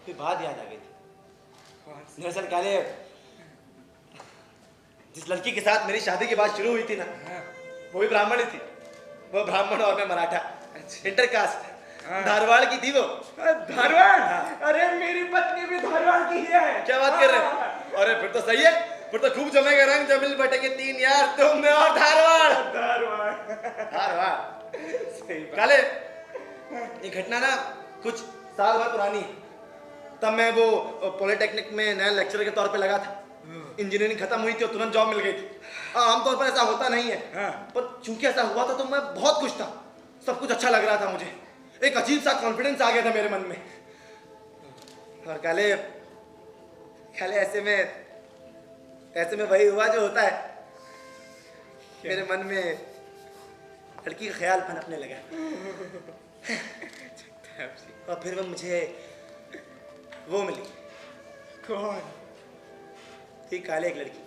फिर बात याद आ गई थी। दरअसल काले, जिस लड़की के साथ मेरी शादी की बात शुरू हुई थी ना, वो भी ब्राह्मण ही थी। वो ब्राह्मण और मैं मराठा, इंटरकास्ट, धारवाड़ की थी वो। धारवाड़? अरे मेरी पत्नी भी धारवाड़ की ही है। क्या बात कर रहे हैं? अरे फिर तो सही है, फिर तो खूब जमेगा रंग, जमिल बैठेंगे 3 यार, तुम मैं और धारवाड़। सही बात। काले, ये घटना ना कुछ साल भर पुरानी है। तब मैं वो पॉलिटेक्निक में नया लेक्चरर के तौर पे लगा था। इंजीनियरिंग खत्म हुई थी और तुरंत जॉब मिल गई थी। आमतौर पर ऐसा होता नहीं है, पर चूंकि ऐसा हुआ था तो मैं बहुत खुश था। सब कुछ अच्छा लग रहा था मुझे। एक अजीब सा कॉन्फिडेंस आ गया था मेरे मन में। और काले काले ऐसे में वही हुआ जो होता है, मेरे मन में लड़की का ख्याल पनपने लगा। और फिर वो मुझे वो मिली। कौन? थी काले एक लड़की।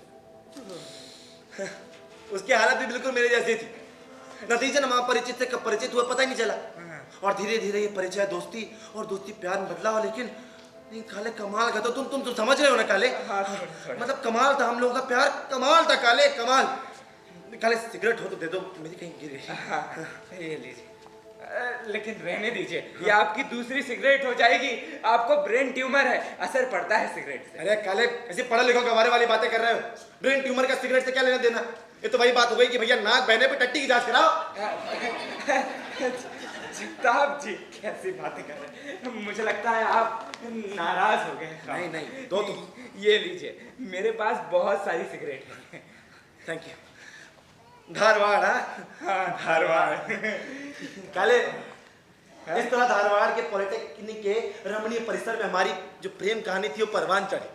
उसकी हालत भी बिल्कुल मेरे जैसी थी। नतीजन वहां परिचित से कब परिचित हुआ पता ही नहीं चला। और धीरे धीरे ये परिचय दोस्ती और दोस्ती प्यार में बदला हो। लेकिन नहीं काले, कमाल का। तो तुम समझ रहे हो ना काले? मतलब कमाल था हम लोगों का प्यार, कमाल था काले, कमाल। काले सिगरेट हो तो दे दो, मेरी कहीं गिर गई। ये लीजिए। लेकिन रहने दीजिए, ये आपकी दूसरी सिगरेट हो जाएगी। आपको ब्रेन ट्यूमर है, असर पड़ता है सिगरेट से। अरे काले, ऐसे पढ़ा लिखा गवारे वाली बातें कर रहे हो। ब्रेन ट्यूमर का सिगरेट से क्या लेना देना? ये तो वही बात हो गई कि भैया नाक बहने पे टट्टी की जांच कराओ। जगताप जी कैसी बातें कर रहे हैं? मुझे लगता है आप नाराज हो गए। नहीं, दो तुम। ये लीजिए, मेरे पास बहुत सारी सिगरेट है। Thank you. धारवाड़? हाँ, धारवाड़। काले, इस तरह धारवाड़ के पॉलिटेक्निक के रमणीय परिसर में हमारी जो प्रेम कहानी थी वो परवान चढ़ी।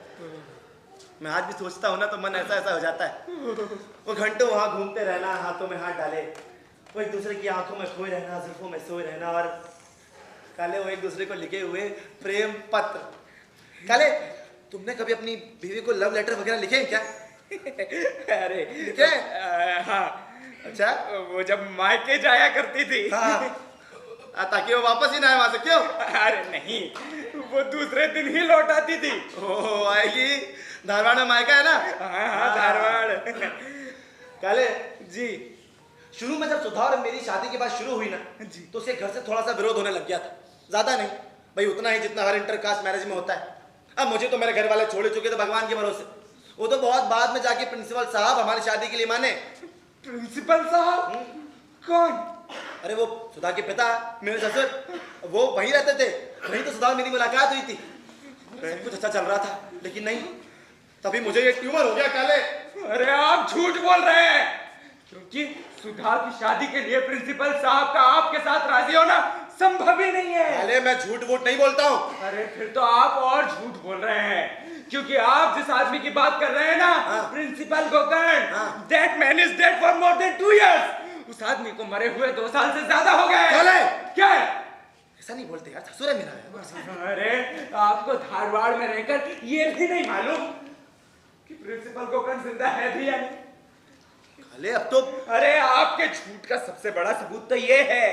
मैं आज भी सोचता हूँ ना तो मन ऐसा हो जाता है। वो घंटों वहां घूमते रहना, हाथों में हाथ डाले, वो एक दूसरे की आंखों में खोए रहना, जुल्फों में सोए रहना, और काले वो एक दूसरे को लिखे हुए प्रेम पत्र। काले, तुमने कभी अपनी बीवी को लव लेटर वगैरह लिखे हैं क्या? अरे लिखे? हाँ। अच्छा, वो जब मायके जाया करती थी। हाँ, ताकि वो वापस ही ना आए वहां से। क्यों? अरे नहीं, वो दूसरे दिन ही लौट आती थी। ओ आएगी। धारवाड़ में मायका है ना? हाँ, धारवाड़। काले जी, शुरू में जब सुधा और मेरी शादी की बात शुरू हुई ना जी, तो उसके घर से थोड़ा सा विरोध होने लग गया था। ज्यादा नहीं भाई, उतना ही जितना हर इंटरकास्ट मैरिज में होता है। अब मुझे तो मेरे घर वाले छोड़ चुके थे भगवान के भरोसे। वो तो बहुत बाद में जाके प्रिंसिपल साहब हमारी शादी के लिए माने। प्रिंसिपल साहब? कौन? अरे वो सुधा के पिता, मेरे ससुर, वो वहीं रहते थे। नहीं तो सुधा और मेरी मुलाकात हुई थी, सब कुछ अच्छा चल रहा था। लेकिन नहीं, तभी मुझे ये ट्यूमर हो गया काले। अरे आप झूठ बोल रहे हैं, क्योंकि सुधा की शादी के लिए प्रिंसिपल साहब का आपके साथ राजी होना संभव ही नहीं है। काले, मैं झूठ वूठ नहीं बोलता हूँ। अरे फिर तो आप और झूठ बोल रहे हैं, क्योंकि आप जिस आदमी की बात कर रहे हैं ना, principal Gokarn, that man is dead for more than 2 years। उस आदमी को मरे हुए 2 साल से ज्यादा हो गए। क्या? ऐसा नहीं बोलते यार, ससुर है मेरा। अरे आपको धारवाड़ में रहकर ये भी नहीं मालूम कि प्रिंसिपल गोकर्ण जिंदा है भी या नहीं? काले, अब तो अरे आपके झूठ का सबसे बड़ा सबूत तो ये है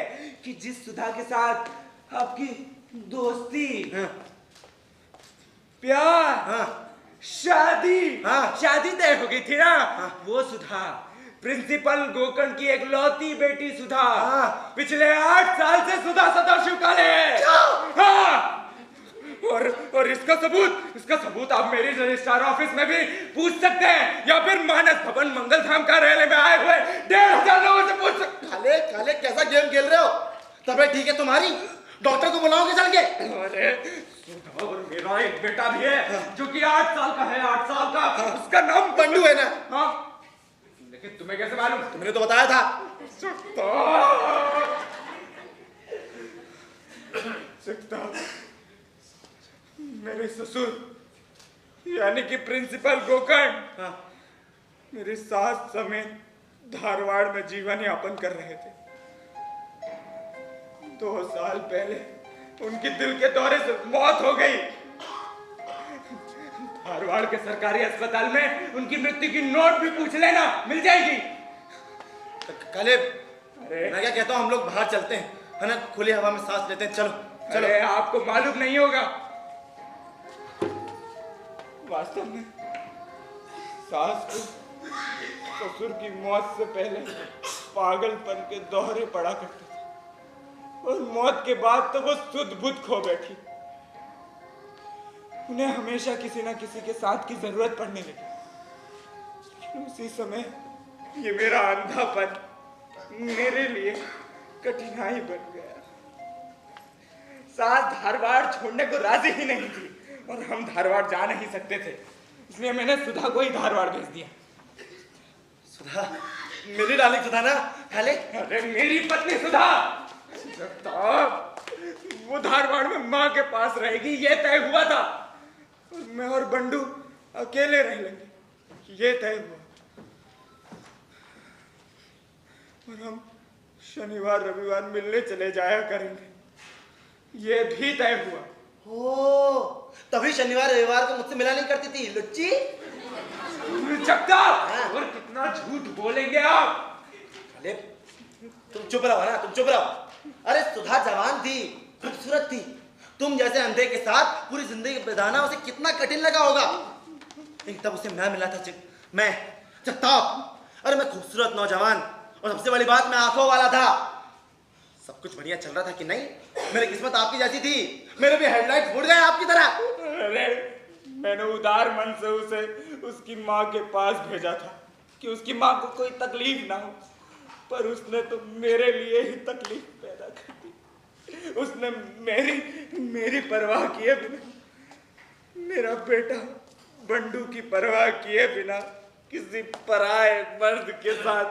कि जिस सुधा के साथ आपकी दोस्ती, प्यार, शादी शादी तय हो गई थी ना, वो सुधा, प्रिंसिपल गोकर्ण की एक लौती बेटी सुधा, पिछले 8 साल से सुधा सदाशिव काले है। हाँ। और इसका सबूत आप मेरे रजिस्ट्रार ऑफिस में भी पूछ सकते हैं, या फिर मानस भवन मंगल धाम कार्यालय में आए हुए 1500 लोगों से पूछ सकते। काले काले, कैसा गेम खेल रहे हो? तबीयत ठीक है तुम्हारी? डॉक्टर को बुलाओगे चल के? अरे सुधा, और मेरा एक बेटा भी है जो कि 8 साल का है, 8 साल का। उसका नाम बंडू है ना? हाँ, लेकिन तुम्हें कैसे मालूम? तुमने तो बताया था। मेरे ससुर यानी कि प्रिंसिपल गोकर्ण मेरी सास समेत धारवाड़ में जीवन यापन कर रहे थे। 2 साल पहले उनकी दिल के दौरे से मौत हो गई। धारवाड़ के सरकारी अस्पताल में उनकी मृत्यु की नोट भी पूछ लेना, मिल जाएगी। काले, मैं क्या कहता हूँ, हम लोग बाहर चलते हैं, है ना? खुली हवा में सांस लेते हैं। चलो चलो। अरे आपको मालूम नहीं होगा, वास्तव में सास को ससुर की मौत से पहले पागलपन के दौरे पड़ा करते थे, और मौत के बाद तो वो सुध बुध खो बैठी। उन्हें हमेशा किसी ना किसी के साथ की जरूरत पड़ने लगी। लेकिन उसी समय ये मेरा अंधापन मेरे लिए कठिनाई बन गया। सास धारवाड़ छोड़ने को राजी ही नहीं थी, और हम धारवाड़ जा नहीं सकते थे, इसलिए मैंने सुधा को ही धारवाड़ भेज दिया। सुधा, मेरी डार्लिंग सुधा ना? काले, अरे मेरी पत्नी सुधा। वो धारवाड़ में माँ के पास रहेगी, ये तय हुआ था। और मैं और बंडू अकेले रह लेंगे, ये तय हुआ। और हम शनिवार रविवार मिलने चले जाया करेंगे, ये भी तय हुआ। ओ, तभी शनिवार रविवार को मुझसे मिला नहीं करती थी लुच्ची। जगता, और कितना झूठ बोलेंगे आप। अरे तुम चुप रहो ना, तुम चुप रहो। अरे सुधा जवान थी, खूबसूरत थी। तुम जैसे अंधे के साथ पूरी जिंदगी बिताना उसे कितना कठिन लगा होगा। लेकिन तब उसे मैं मिला था, मैं जगताप। अरे मैं खूबसूरत नौजवान, और सबसे बड़ी बात मैं आंखों वाला था। सब कुछ बढ़िया चल रहा था कि नहीं? मेरी किस्मत आपकी जैसी थी, मेरे भी हेडलाइट्स फूट गए आपकी तरह। अरे मैंने उदार मन से उसे उसकी माँ के पास भेजा था कि उसकी माँ को कोई तकलीफ ना हो, पर उसने तो मेरे लिए ही तकलीफ पैदा कर दी। उसने मेरी परवाह किए बिना, मेरा बेटा बंडू की परवाह किए बिना किसी पराये मर्द के साथ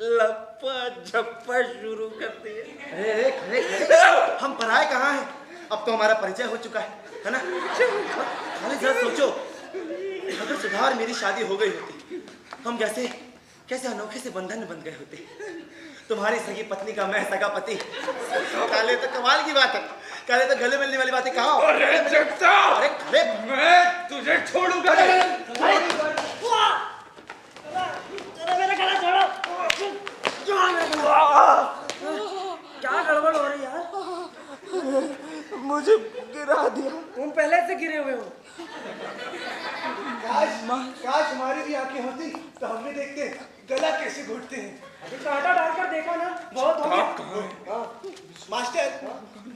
लप्पा झप्पा शुरू कर दिए। अरे खड़े खड़े, हम पराये कहाँ हैं? अब तो हमारा परिचय हो चुका है ना? खाली जरा सोचो, अगर सुधा और मेरी शादी हो गई होती, हम कैसे अनोखे से बंधन में बंध गए होते। तुम्हारी सगी पत्नी का मैं सगा पति, काले तो कमाल की बात है, काले तो गले मिलने वाली बातें कहा। अरे जगता, अरे खड़े, मैं तुझे छोड़ूंगा। मेरा गला छोड़ो। क्या गड़बड़ हो रही यार? मुझे गिरा दिया। तुम पहले से गिरे हुए हो। काश हमारी भी आंखें होती तो हम भी देखते गला कैसे घोटते हैं। अभी कांटा डालकर देखा ना, बहुत हो गया। मास्टर,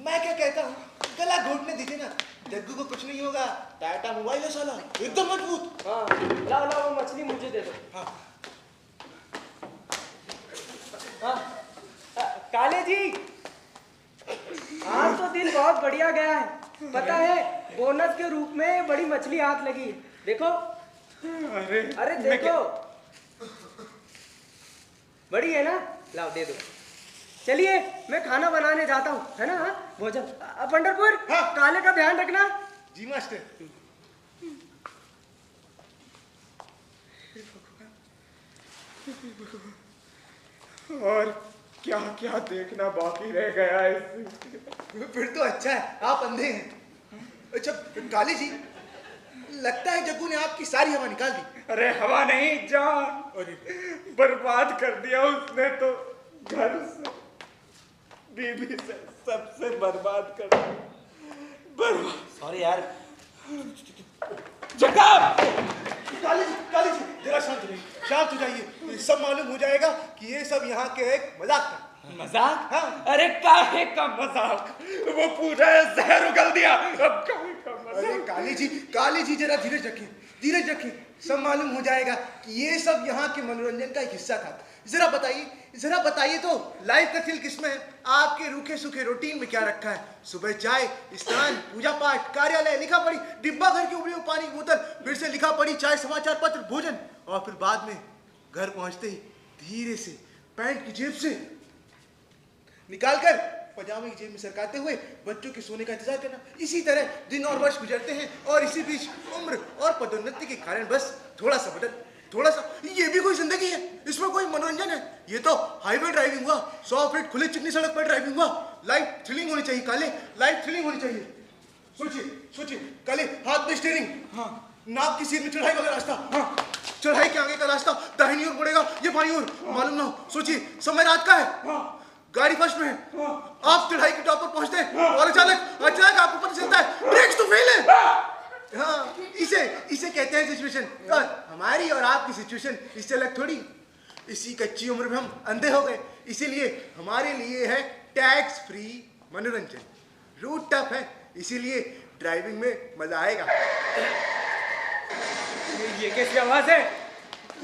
मैं क्या कहता हूँ, गला घोटने दीजिए ना, जग्गू को कुछ नहीं होगा। टाटा मोबाइल है साला, एकदम मजबूत। हाँ, लाओ लाओ वो मछली मुझे दे दो। हाँ। काले जी, आज तो दिन बहुत बढ़िया गया है। पता है, बोनस के रूप में बड़ी मछली हाथ लगी। देखो, अरे देखो, बड़ी है ना? लाओ दे दो। चलिए मैं खाना बनाने जाता हूँ, है ना? भोजन पंढरपुर। हाँ। काले का ध्यान रखना। जी मास्टर। और क्या क्या देखना बाकी रह गया है। फिर तो अच्छा है आप अंधे हैं। अच्छा काली जी, लगता है जग्गू ने आपकी सारी हवा निकाल दी। अरे हवा नहीं, जान बर्बाद कर दिया उसने तो। घर से, बीवी से, सबसे बर्बाद कर दिया। बर्बाद। सॉरी यार। जगह, काली जी जरा शांत रहिए, शांत हो जाइए। सब मालूम हो जाएगा कि ये सब यहाँ के एक मजाक था। मजाक? हाँ। अरे काहे का मजाक? वो पूरा जहर उगल दिया। अब काहे का अरे मजाक? काली जी जरा धीरज रखिए, धीरज रखिए। सब मालूम हो जाएगा कि ये सब यहाँ के मनोरंजन का एक हिस्सा था। जरा बताइए तो, लाइफ का थ्रिल किसमें है? आपके रूखे सूखे रूटीन में क्या रखा है? सुबह चाय, स्नान, पूजा पाठ, कार्यालय, लिखा पढ़ी, डिब्बा घर की उबली हुई पानी की बोतल, फिर से लिखा पढ़ी, चाय, समाचार पत्र, भोजन, और फिर बाद में घर पहुंचते ही धीरे से पैंट की जेब से निकालकर पजामे की जेब में सरकाते हुए बच्चों के सोने का इंतजार करना। इसी तरह दिन और वर्ष गुजरते हैं, और इसी बीच उम्र और पदोन्नति के कारण बस थोड़ा सा, ये भी कोई जिंदगी है? इसमें कोई मनोरंजन है? ये तो हाईवे ड्राइविंग हुआ, 100 फीट खुली चिकनी सड़क पर ड्राइविंग हुआ। लाइफ थ्रिलिंग होनी चाहिए काले, लाइफ थ्रिलिंग होनी चाहिए। सोचिए काले, हाथ में स्टीयरिंग, हाँ, नाक की सीट में चढ़ाई वाला रास्ता, हाँ, चढ़ाई के आगे का रास्ता दाहिनी ओर मुड़ेगा या बाईं ओर, मालूम ना हो। सोचिए समय रात का है, गाड़ी फर्स्ट में है, आप चढ़ाई के टॉप पर पहुंचते हैं और अचानक आपको पता चलता है ब्रेक्स तो फेल है। हाँ, इसे कहते हैं सिचुएशन। और हमारी और आपकी सिचुएशन इससे अलग थोड़ी। इसी कच्ची उम्र में हम अंधे हो गए, इसीलिए हमारे लिए है टैक्स फ्री मनोरंजन। रूट टफ है, इसीलिए ड्राइविंग में मजा आएगा। ये कैसी आवाज है?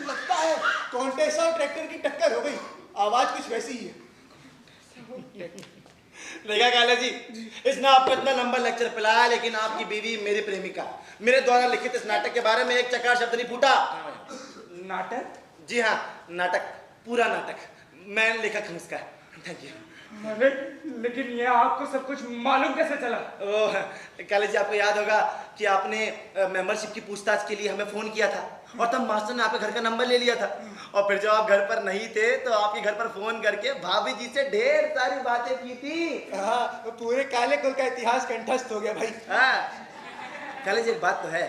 लगता है कॉन्टेसा और ट्रैक्टर की टक्कर हो गई, आवाज कुछ वैसी ही है। देखा काले जी, इसने आपको इतना लंबा लेक्चर पिलाया, लेकिन आपकी बीवी मेरी प्रेमिका, मेरे द्वारा लिखित इस नाटक के बारे में एक चकार शब्द नहीं फूटा। नाटक? जी हाँ, नाटक, पूरा नाटक। मैं लेखक हूँ इसका। Thank you. अरे लेकिन ये आपको सब कुछ मालूम कैसे चला? ओह काले जी, आपको याद होगा कि आपने मेंबरशिप की पूछताछ के लिए हमें फोन किया था और तब मास्टर ने आपके घर का नंबर ले लिया था। और फिर जब आप घर पर नहीं थे तो आपके घर पर फोन करके भाभी जी से ढेर सारी बातें की थी। हाँ, तो पूरे काले कुल का इतिहास कंठस्थ हो गया भाई। हाँ काले जी, एक बात तो है,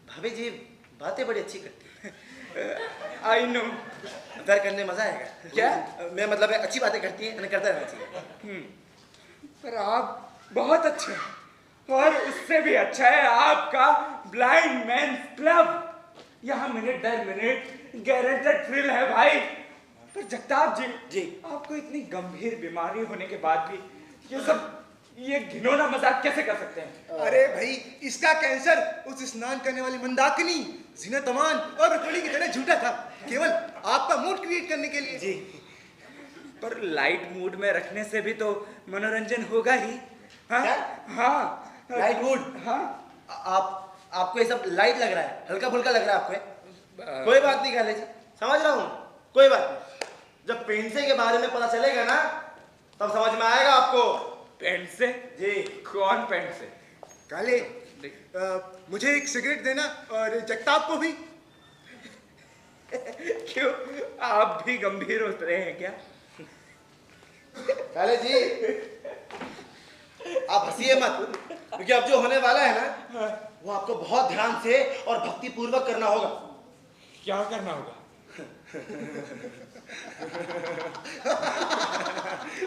भाभी जी बातें बड़ी अच्छी करती है। I know. प्यार करने मजा आएगा क्या? मैं मतलब अच्छी बातें करती है, करता रहना चाहिए। पर आप बहुत अच्छे हैं और उससे भी अच्छा है आपका ब्लाइंड मैन क्लब। यहाँ मिनट दर मिनट गारंटेड थ्रिल है भाई। पर जगताप जी, आपको इतनी गंभीर बीमारी होने के बाद भी ये घिनौना मजाक कैसे कर सकते हैं? अरे भाई, इसका कैंसर उस स्नान करने वाली मंदाकिनी, जीनत अमान और रखड़ी की तरह झूठा था, केवल आपका मूड क्रिएट करने के लिए। जी, पर लाइट मूड में रखने से भी तो मनोरंजन होगा ही। हाँ क्या? हाँ, लाइट मूड। हाँ, आपको ये सब लाइट लग रहा है, हल्का फुल्का लग रहा है आपको? कोई बात नहीं काले जी, समझ रहा हूँ, कोई बात नहीं। जब पेंसे के बारे में पता चलेगा ना तब समझ में आएगा आपको। पेंट से? जी। कौन पेंट से? काले, मुझे एक सिगरेट देना और जगताप को भी। क्यों, आप भी गंभीर हो रहे हैं क्या? काले जी आप हंसिए मत, क्योंकि अब जो होने वाला है ना वो आपको बहुत ध्यान से और भक्ति पूर्वक करना होगा। क्या करना होगा?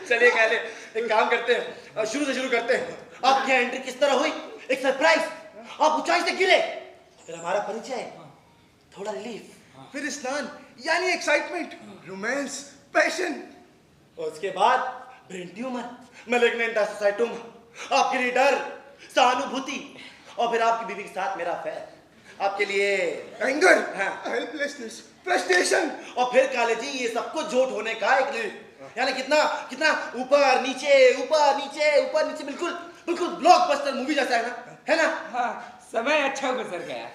चलिए काले, एक काम करते हैं, शुरू से शुरू करते हैं। आपकी एंट्री किस तरह हुई, एक सरप्राइज, आप ऊंचाई से गिरे, फिर हमारा परिचय, थोड़ा रिलीफ, फिर स्नान यानी एक्साइटमेंट, रोमांस, पैशन, और उसके बाद ब्रेन ट्यूमर, मैलिग्नेंट एसिसाइटोमा, आपके लिए डर, सहानुभूति, और फिर आपकी बीवी के साथ मेरा अफेयर, आपके लिए एंगर, हाँ। हेल्पलेसनेस, फ्रस्ट्रेशन, और फिर काले जी ये सब कुछ जोट होने का एक यानी कितना कितना ऊपर नीचे ऊपर नीचे ऊपर नीचे, बिल्कुल बिल्कुल ब्लॉकबस्टर मूवी जैसा है ना? हाँ, समय अच्छा गुजर गया।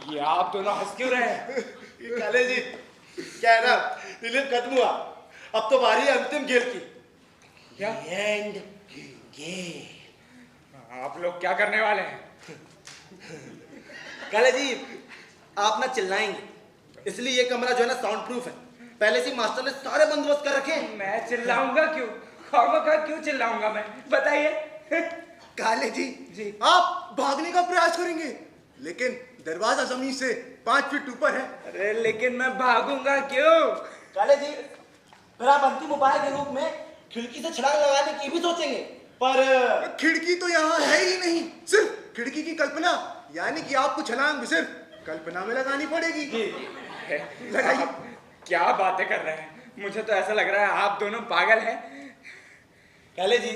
ये आप दोनों हंस क्यों रहे हैं? काले जी क्या है ना, फिल्म खत्म हुआ, अब तो बारी है अंतिम खेल की। क्या? End game. आप लोग क्या करने वाले हैं? काले जी आप ना चिल्लाएंगे, इसलिए ये कमरा जो है ना साउंड प्रूफ है, पहले से मास्टर ने सारे बंदोबस्त कर रखे हैं। मैं चिल्लाऊंगा क्यों? खामखा क्यों चिल्लाऊंगा मैं, बताइए। काले जी, जी। आप भागने का प्रयास करेंगे, लेकिन दरवाजा जमीन से 5 फीट ऊपर है। अरे लेकिन मैं भागूंगा क्यों? काले जी फिर आप अंतिम उपाय के रूप में खिड़की से छलांग लगाने की भी सोचेंगे, पर खिड़की तो यहाँ है ही नहीं, सिर्फ खिड़की की कल्पना, यानी कि आपको छलांग भी सिर्फ कल्पना में लगानी पड़ेगी। लगाइए। आप क्या बातें कर रहे हैं? मुझे तो ऐसा लग रहा है आप दोनों पागल हैं। काले जी,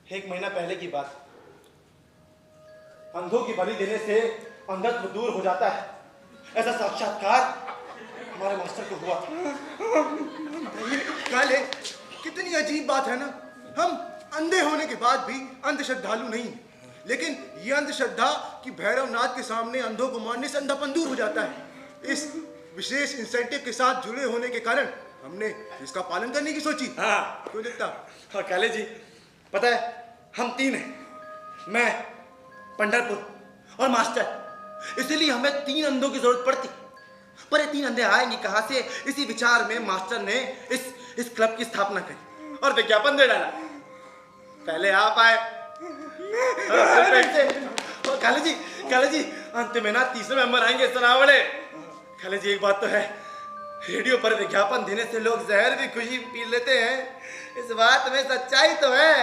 एक महीना पहले की बात, अंधों की बलि देने से अंधत्व दूर हो जाता है, ऐसा साक्षात्कार हमारे मास्टर को हुआ था। काले, कितनी अजीब बात है ना, हम अंधे होने के बाद भी अंधश्रद्धालु नहीं, लेकिन ये अंधश्रद्धा कि भैरवनाथ के सामने अंधों को मारने से अंधापन दूर हो जाता है। इस विशेष इंसेंटिव के साथ जुड़े होने के कारण हमने इसका पालन करने की सोची। हाँ। क्यों दिखता? और काले जी पता है हम 3 हैं, मैं, पंढरपुर और मास्टर, इसीलिए हमें 3 अंधों की जरूरत पड़ती, पर ये 3 अंधे आएंगे कहां से? इसी विचार में मास्टर ने इस क्लब की स्थापना करी और विज्ञापन दे डाला। पहले आप आए और काले जी अंत में ना 3रे मेंबर आएंगे सनावड़े। काले जी एक बात तो है, रेडियो पर विज्ञापन देने से लोग जहर भी खुशी पी लेते हैं, इस बात में सच्चाई तो है।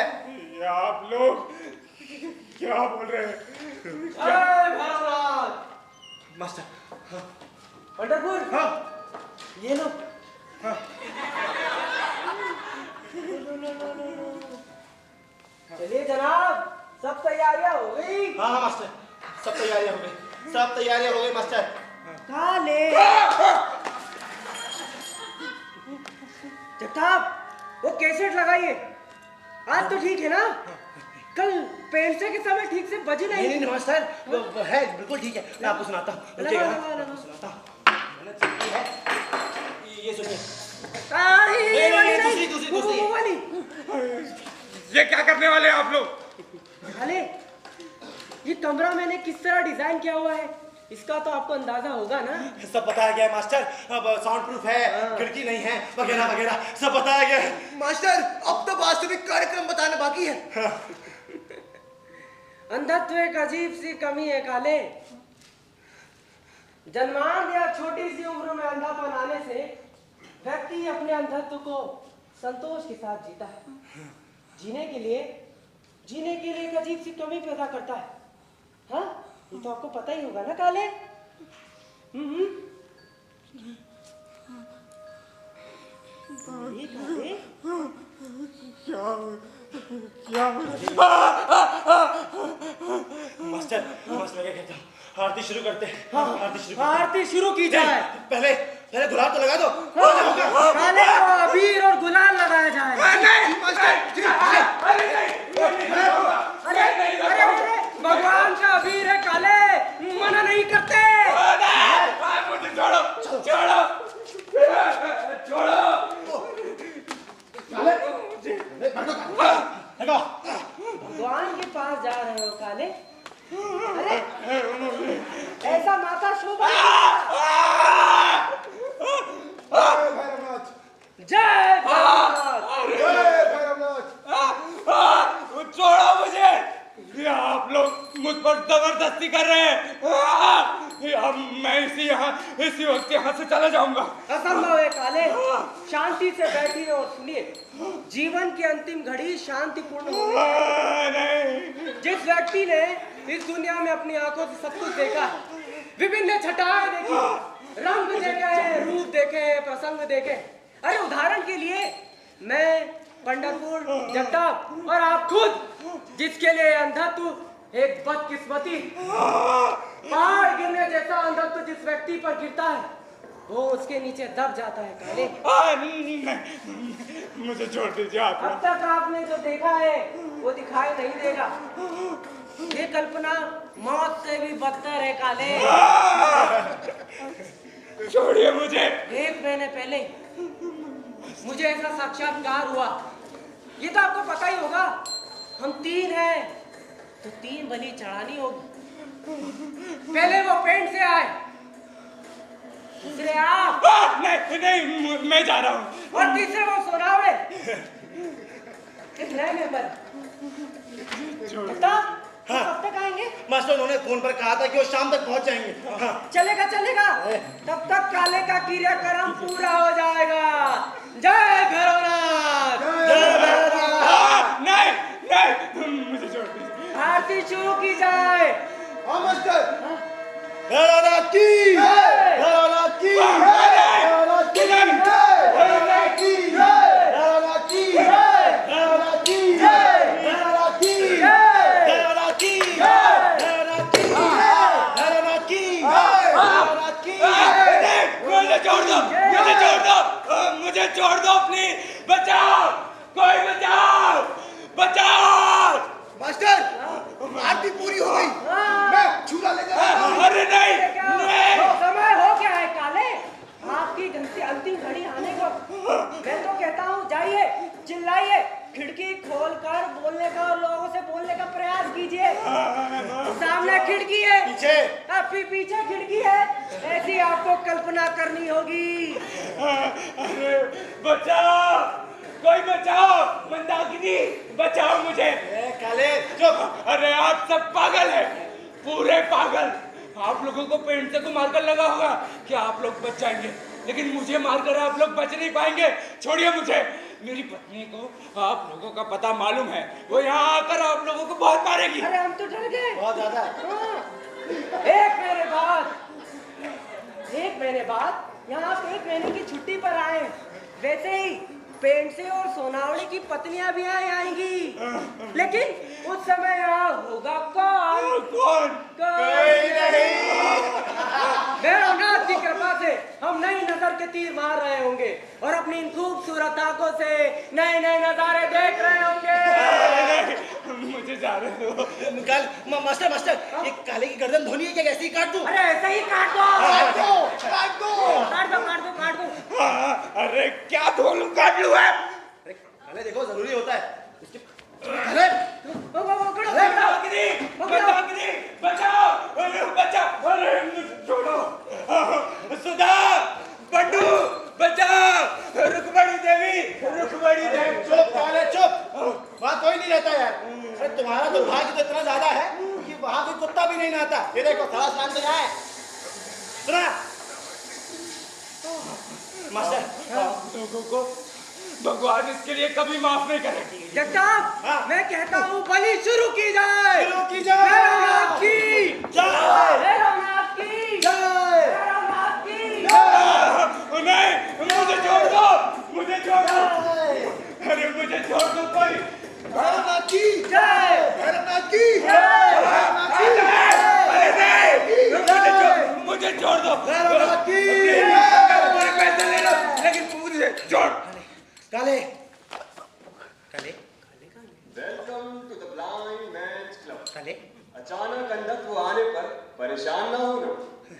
ये आप लोग क्या बोल रहे हैं? मास्टर, पंढरपुर, हाँ ये लो। चलिए जनाब, सब तैयारियां हो गई? हाँ मास्टर, सब तैयारियां हो गई, सब तैयारियां हो गई मास्टर। काले जगताप, वो कैसेट लगाइए, आज तो ठीक है ना? कल पेंट से के समय ठीक से बजी नहीं। नहीं मास्टर, वो है बिल्कुल ठीक है। मैं आपको सुनाता हूँ, सुनाता हूँ। मैंने सीखी है, ये सुनिए। दूसरी। ये क्या करने वाले हैं आप लोग? अरे ये कमरा मैंने किस तरह डिजाइन किया हुआ है इसका तो आपको अंदाजा होगा ना। सब बताया गया है मास्टर, अब साउंड प्रूफ है, खिड़की नहीं है, वगैरह वगैरह सब बताया गया है। मास्टर अब तो वास्तविक कार्यक्रम बताना बाकी है। अंधत्व एक अजीब सी कमी है काले। जन्मांध या छोटी सी उम्र में अंधापन आने से व्यक्ति अपने अंधत्व को संतोष के साथ जीता है। जीने के लिए एक अजीब सी कमी पैदा करता है। हाँ, ये तो आपको पता ही होगा ना काले। ये काले क्या मास्टर मैं क्या कहता हूँ, आरती शुरू करते हैं। आरती शुरू की जाए। पहले गुलाब तो लगा दो। काले को अबीर और गुलाल लगाया जाए। अरे भगवान का अबीर है काले, मना नहीं करते। मुझे छोड़ो। भगवान के पास जा रहे हो काले? अरे ऐसा माता शोभा। जय भैरवनाथ। छोड़ो मुझे, ये आप लोग मुझ पर जबरदस्ती कर रहे हैं। अब मैं इसी वक्त यहाँ से चला जाऊंगा। असंभव है काले, शांति से बैठिए और सुनिए। जीवन की अंतिम घड़ी शांतिपूर्ण होगी। जिस व्यक्ति ने इस दुनिया में अपनी आंखों से सब कुछ देखा है, विभिन्न छटाएं देखी, रंग देखे, रूप देखे, प्रसंग देखे। अरे उदाहरण के लिए मैं पंढरपुर, जगताप और आप खुद, जिसके लिए अंधत्व एक बदकिस्मती, पहाड़ गिरने जैसा अंधत्व जिस व्यक्ति पर गिरता है वो उसके नीचे दब जाता है काले। मुझे छोड़ दीजिए आप। अब तक आपने जो देखा है वो दिखाई नहीं देगा। ये कल्पना मौत से भी बदतर है काले। छोड़िए मुझे। 1 महीने पहले मुझे ऐसा साक्षात्कार हुआ। ये तो आपको पता ही होगा, हम 3 हैं तो 3 बलि चढ़ानी होगी। पहले वो पेंट से आए, दूसरे आप, नहीं मैं जा रहा हूँ, और तीसरे वो सोनावड़े। इस नए मेंबर बता कब तक आएंगे? मास्टर उन्होंने फोन पर कहा था कि वो शाम तक पहुंच जाएंगे। चलेगा तब तक काले का क्रियाक्रम पूरा हो जाएगा। जय भैरवनाथ। नहीं मुझे छोड़ दीजिए। आरती शुरू की जाए। मास्टर भैरवनाथ की मुझे छोड़ दो प्लीज। बचाओ, कोई बचाओ। मास्टर आरती पूरी हो गई, मैं झूला ले जा रहा हूं। अरे नहीं। समय हो गया है काले, आपकी अंतिम घड़ी आने को। मैं तो कहता हूँ जाइए, चिल्लाइए, खिड़की खोलकर बोलने का और लोगों से बोलने का प्रयास कीजिए। सामने खिड़की है, पीछे खिड़की है, ऐसी आपको कल्पना करनी होगी। अरे बचाओ, कोई बचाओ, मंदाकिनी बचाओ मुझे। काले चुप। अरे आप सब पागल हैं, पूरे पागल। आप लोगों को पेंट से को मारकर लगा होगा कि आप लोग बच जाएंगे, लेकिन मुझे मारकर आप लोग बच नहीं पाएंगे। छोड़िए मुझे। मेरी पत्नी को आप लोगों का पता मालूम है, वो यहाँ आकर आप लोगों को बहुत मारेगी। अरे हम तो डर गए बहुत ज्यादा। एक महीने बाद यहाँ आप 1 महीने की छुट्टी पर आए। वैसे ही पेंट से और सोनावड़ी की पत्नियां भी आएंगी, लेकिन उस समय यहाँ होगा कौन? कोई नहीं। भैरवनाथ की कृपा से हम नई नजर के तीर मार रहे होंगे। और अपनी इन खूबसूरत आंखों से नए नए नजारे देख रहे होंगे। मुझे जा रहे हो। मास्टर मास्टर, ये काले की गर्दन धोनी है क्या? ऐसे ही काट दूं? अरे ऐसे ही काट दो, काट दो। काट दो, काट दो, काट दो, काट दो। हाँ, अरे क्या धो लूं काट लूं है? अरे काले देखो, जरूरी होता है इसके। अरे बचाओ, अरे बचाओ, अरे छोड़ो, सुधा, बड्डू, बचाओ, रुकमणी देवी, रुकमणी देवी। चुप काले चुप, बात कोई नहीं रहता यार। अरे तुम्हारा तो भाग्य तो इतना ज्यादा है कि वहां कोई कुत्ता भी नहीं नहाता। ये देखो थोड़ा स्नान तो जाए। सुना मास्टर, लोगों को भगवान इसके लिए कभी माफ नहीं करेगी। जगताप, हाँ। मैं कहता हूँ बलि शुरू की जाए। शुरू की जाए। भैरवनाथ की जय। भैरवनाथ की जय। भैरवनाथ की नहीं, मुझे छोड़ दो, मुझे छोड़ दो, अरे मुझे छोड़ दो कोई। भैरवनाथ की जय, भैरवनाथ की अरे नहीं, मुझे छोड़ दो, भैरवनाथ की मेरे पैसे ले लो, लेकिन मुझे छोड़। Kale Kale welcome to the blind man's club. Kale अचानक अंधत्व आने पर परेशान न होना,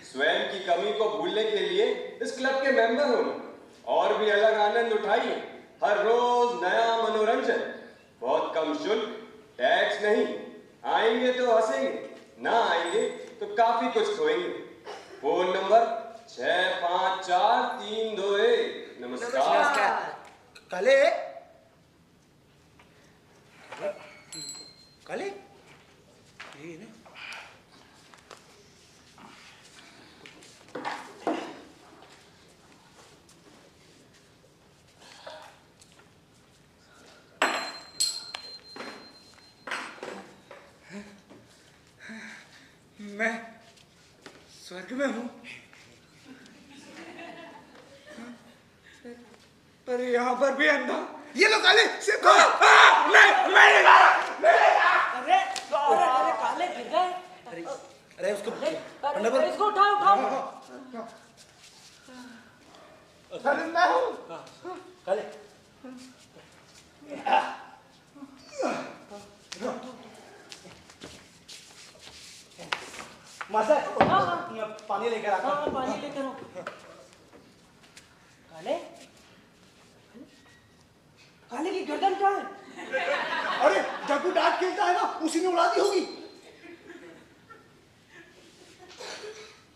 स्वयं की कमी को भूलने के लिए इस क्लब के मेंबर होना और भी अलग आनंद उठाइए। हर रोज नया मनोरंजन, बहुत कम शुल्क, टैक्स नहीं। आएंगे तो हंसेंगे, ना आएंगे तो काफी कुछ खोएंगे। Phone number 654321। नमस्कार। काले काले ये ना मैं स्वर्ग में हूँ, पर यहाँ पर भी अंधा। ये लो काले सेब खा। मैं नहीं खा रहा। अरे अरे काले गिर गए। अरे उसको अरे इसको उठाओ, उठाओ। अरे मैं हूँ। काले मास्टर पानी लेकर आता हूं। हाँ, पानी लेकर आओ। काले काले की गर्दन क्या है? अरे जग्गू डांट खेलता है ना, उसी ने उड़ा दी होगी।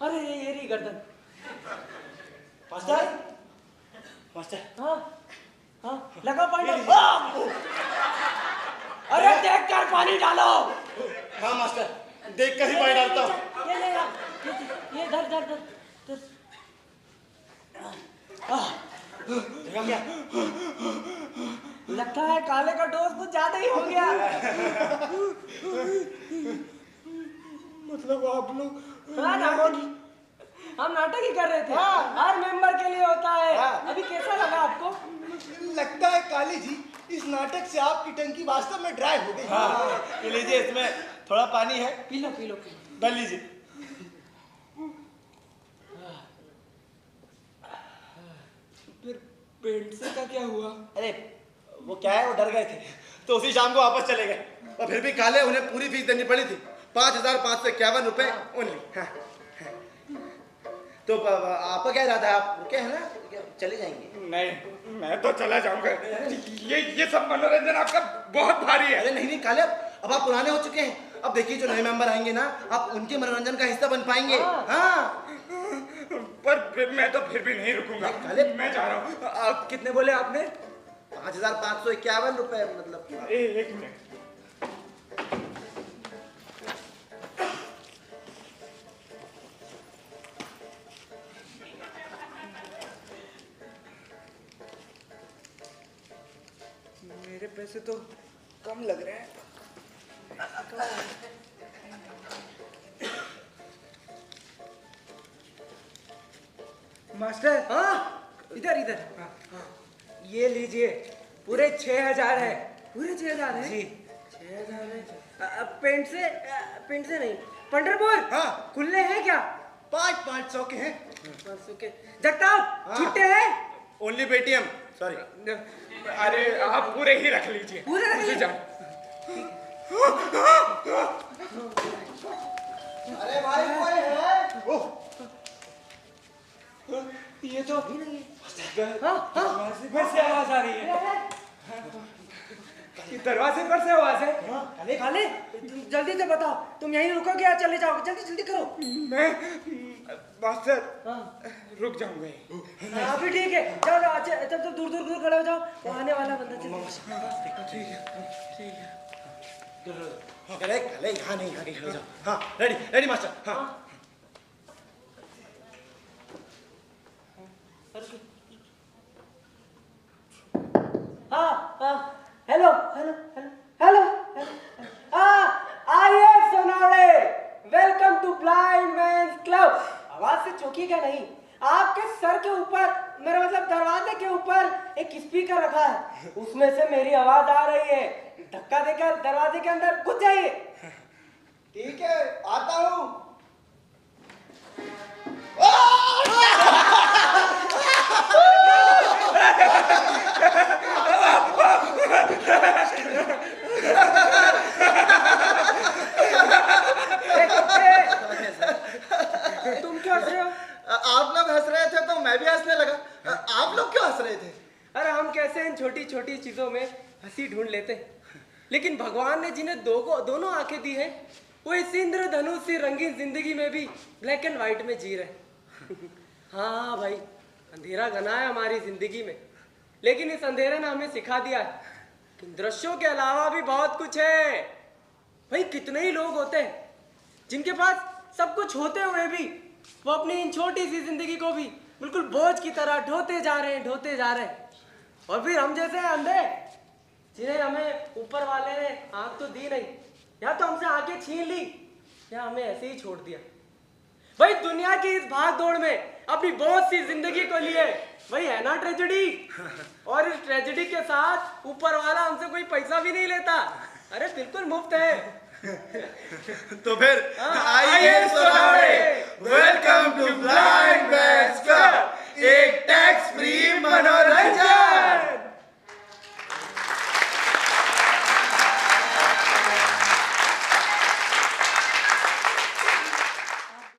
अरे ये रही गर्दन। मास्टर मास्टर हाँ हाँ, लगा पानी डालो। अरे देख कर पानी डालो। हाँ मास्टर, देख कर ही पानी डालता हूँ। ये ले ये धर धर धर धर। देखा क्या? लगता है काले का डोज कुछ ज्यादा ही हो गया। मतलब आप लोग हाँ, नाटक हम नाटक ही कर रहे थे। हर मेंबर के लिए होता है। अभी कैसा लगा आपको? लगता है काली जी, इस नाटक से आपकी टंकी वास्तव में ड्राई हो गई। हाँ ये लीजिए, इसमें थोड़ा पानी है, P low P low P low. डाल लीजिए। फिर पेंट से का क्या हुआ? अरे वो क्या है, वो डर गए थे तो उसी शाम को वापस चले गए। और फिर भी काले उन्हें पूरी फीस देनी पड़ी थी, 5551 रुपए ओनली। तो आपका क्या इरादा है? आप रुके हैं ना, चले जाएंगे? नहीं, मैं तो चला जाऊंगा। ये सब मनोरंजन आपका बहुत भारी है। अरे नहीं नहीं काले, अब आप पुराने हो चुके हैं। अब देखिए जो नए मेंबर आएंगे ना, आप उनके मनोरंजन का हिस्सा बन पाएंगे। हाँ पर फिर मैं तो फिर भी नहीं रुकूंगा। मैं जा रहा हूँ। आप कितने बोले आपने? 5551 रुपए मतलब। एक मिनट। मेरे पैसे तो कम लग रहे हैं। मास्टर, हाँ इधर इधर। ये लीजिए, पूरे 6000 है। पूरे 6000 है? जी। 6000 है। पेंट से नहीं, पंढरपुर हाँ। खुले हैं क्या? 500 के हैं। 500 के। जगताप छुट्टे हैं? Only Paytm. सॉरी। अरे आप पूरे ही रख लीजिए। पूरे रख लीजिए। अरे भाई कोई है? ये तो दरवाजे पर से आवाज आ रही है। ये दरवाजे पर से आवाज है। काले काले तुम जल्दी से बताओ, तुम यहीं रुकोगे या चले जाओगे? जल्दी जल्दी करो। मैं मास्टर रुक जाऊंगा। हाँ भी ठीक है, जाओ जाओ, अच्छा जब दूर दूर दूर खड़े हो जाओ, वो आने वाला बंदा चल। ठीक है ठीक है। अरे काले यहाँ नहीं, यहाँ खड़े जाओ। हाँ रेडी रेडी मास्टर। हाँ हाँ हाँ, hello hello hello hello hello. आइए Sonawade, welcome to blind man's club. आवाज से चौंकिएगा नहीं, आपके सर के ऊपर, मेरा मतलब दरवाजे के ऊपर एक स्पीकर रखा है, उसमें से मेरी आवाज आ रही है। धक्का देकर दरवाजे के अंदर घुस जाइए। ठीक है, आता हूँ। तुम क्यों हंस रहे हो? आप लोग हंस रहे थे तो मैं भी हंसने लगा। आप लोग क्यों हंस रहे थे? अरे हम कैसे इन छोटी छोटी चीजों में हंसी ढूंढ लेते हैं, लेकिन भगवान ने जिन्हें दोनों आंखें दी है, वो इस इंद्रधनुष सी रंगीन जिंदगी में भी ब्लैक एंड व्हाइट में जी रहे हैं। हाँ भाई, अंधेरा घना है हमारी जिंदगी में, लेकिन इस अंधेरे ने हमें सिखा दिया है कि दृश्यों के अलावा भी बहुत कुछ है। भाई कितने ही लोग होते हैं जिनके पास सब कुछ होते हुए भी वो अपनी इन छोटी सी जिंदगी को भी बिल्कुल बोझ की तरह ढोते जा रहे हैं। और फिर हम जैसे अंधे, जिन्हें हमें ऊपर वाले ने आंख तो दी नहीं, या तो हमसे आंखें छीन ली या हमें ऐसे ही छोड़ दिया। भाई दुनिया की इस भाग दौड़ में अपनी बहुत सी जिंदगी को लिए वही है ना ट्रेजेडी, और इस ट्रेजेडी के साथ ऊपर वाला हमसे कोई पैसा भी नहीं लेता। अरे बिल्कुल मुफ्त है। तो फिर आइए Sonawade, welcome to blind man's club, एक टैक्स फ्री मनोरंजन।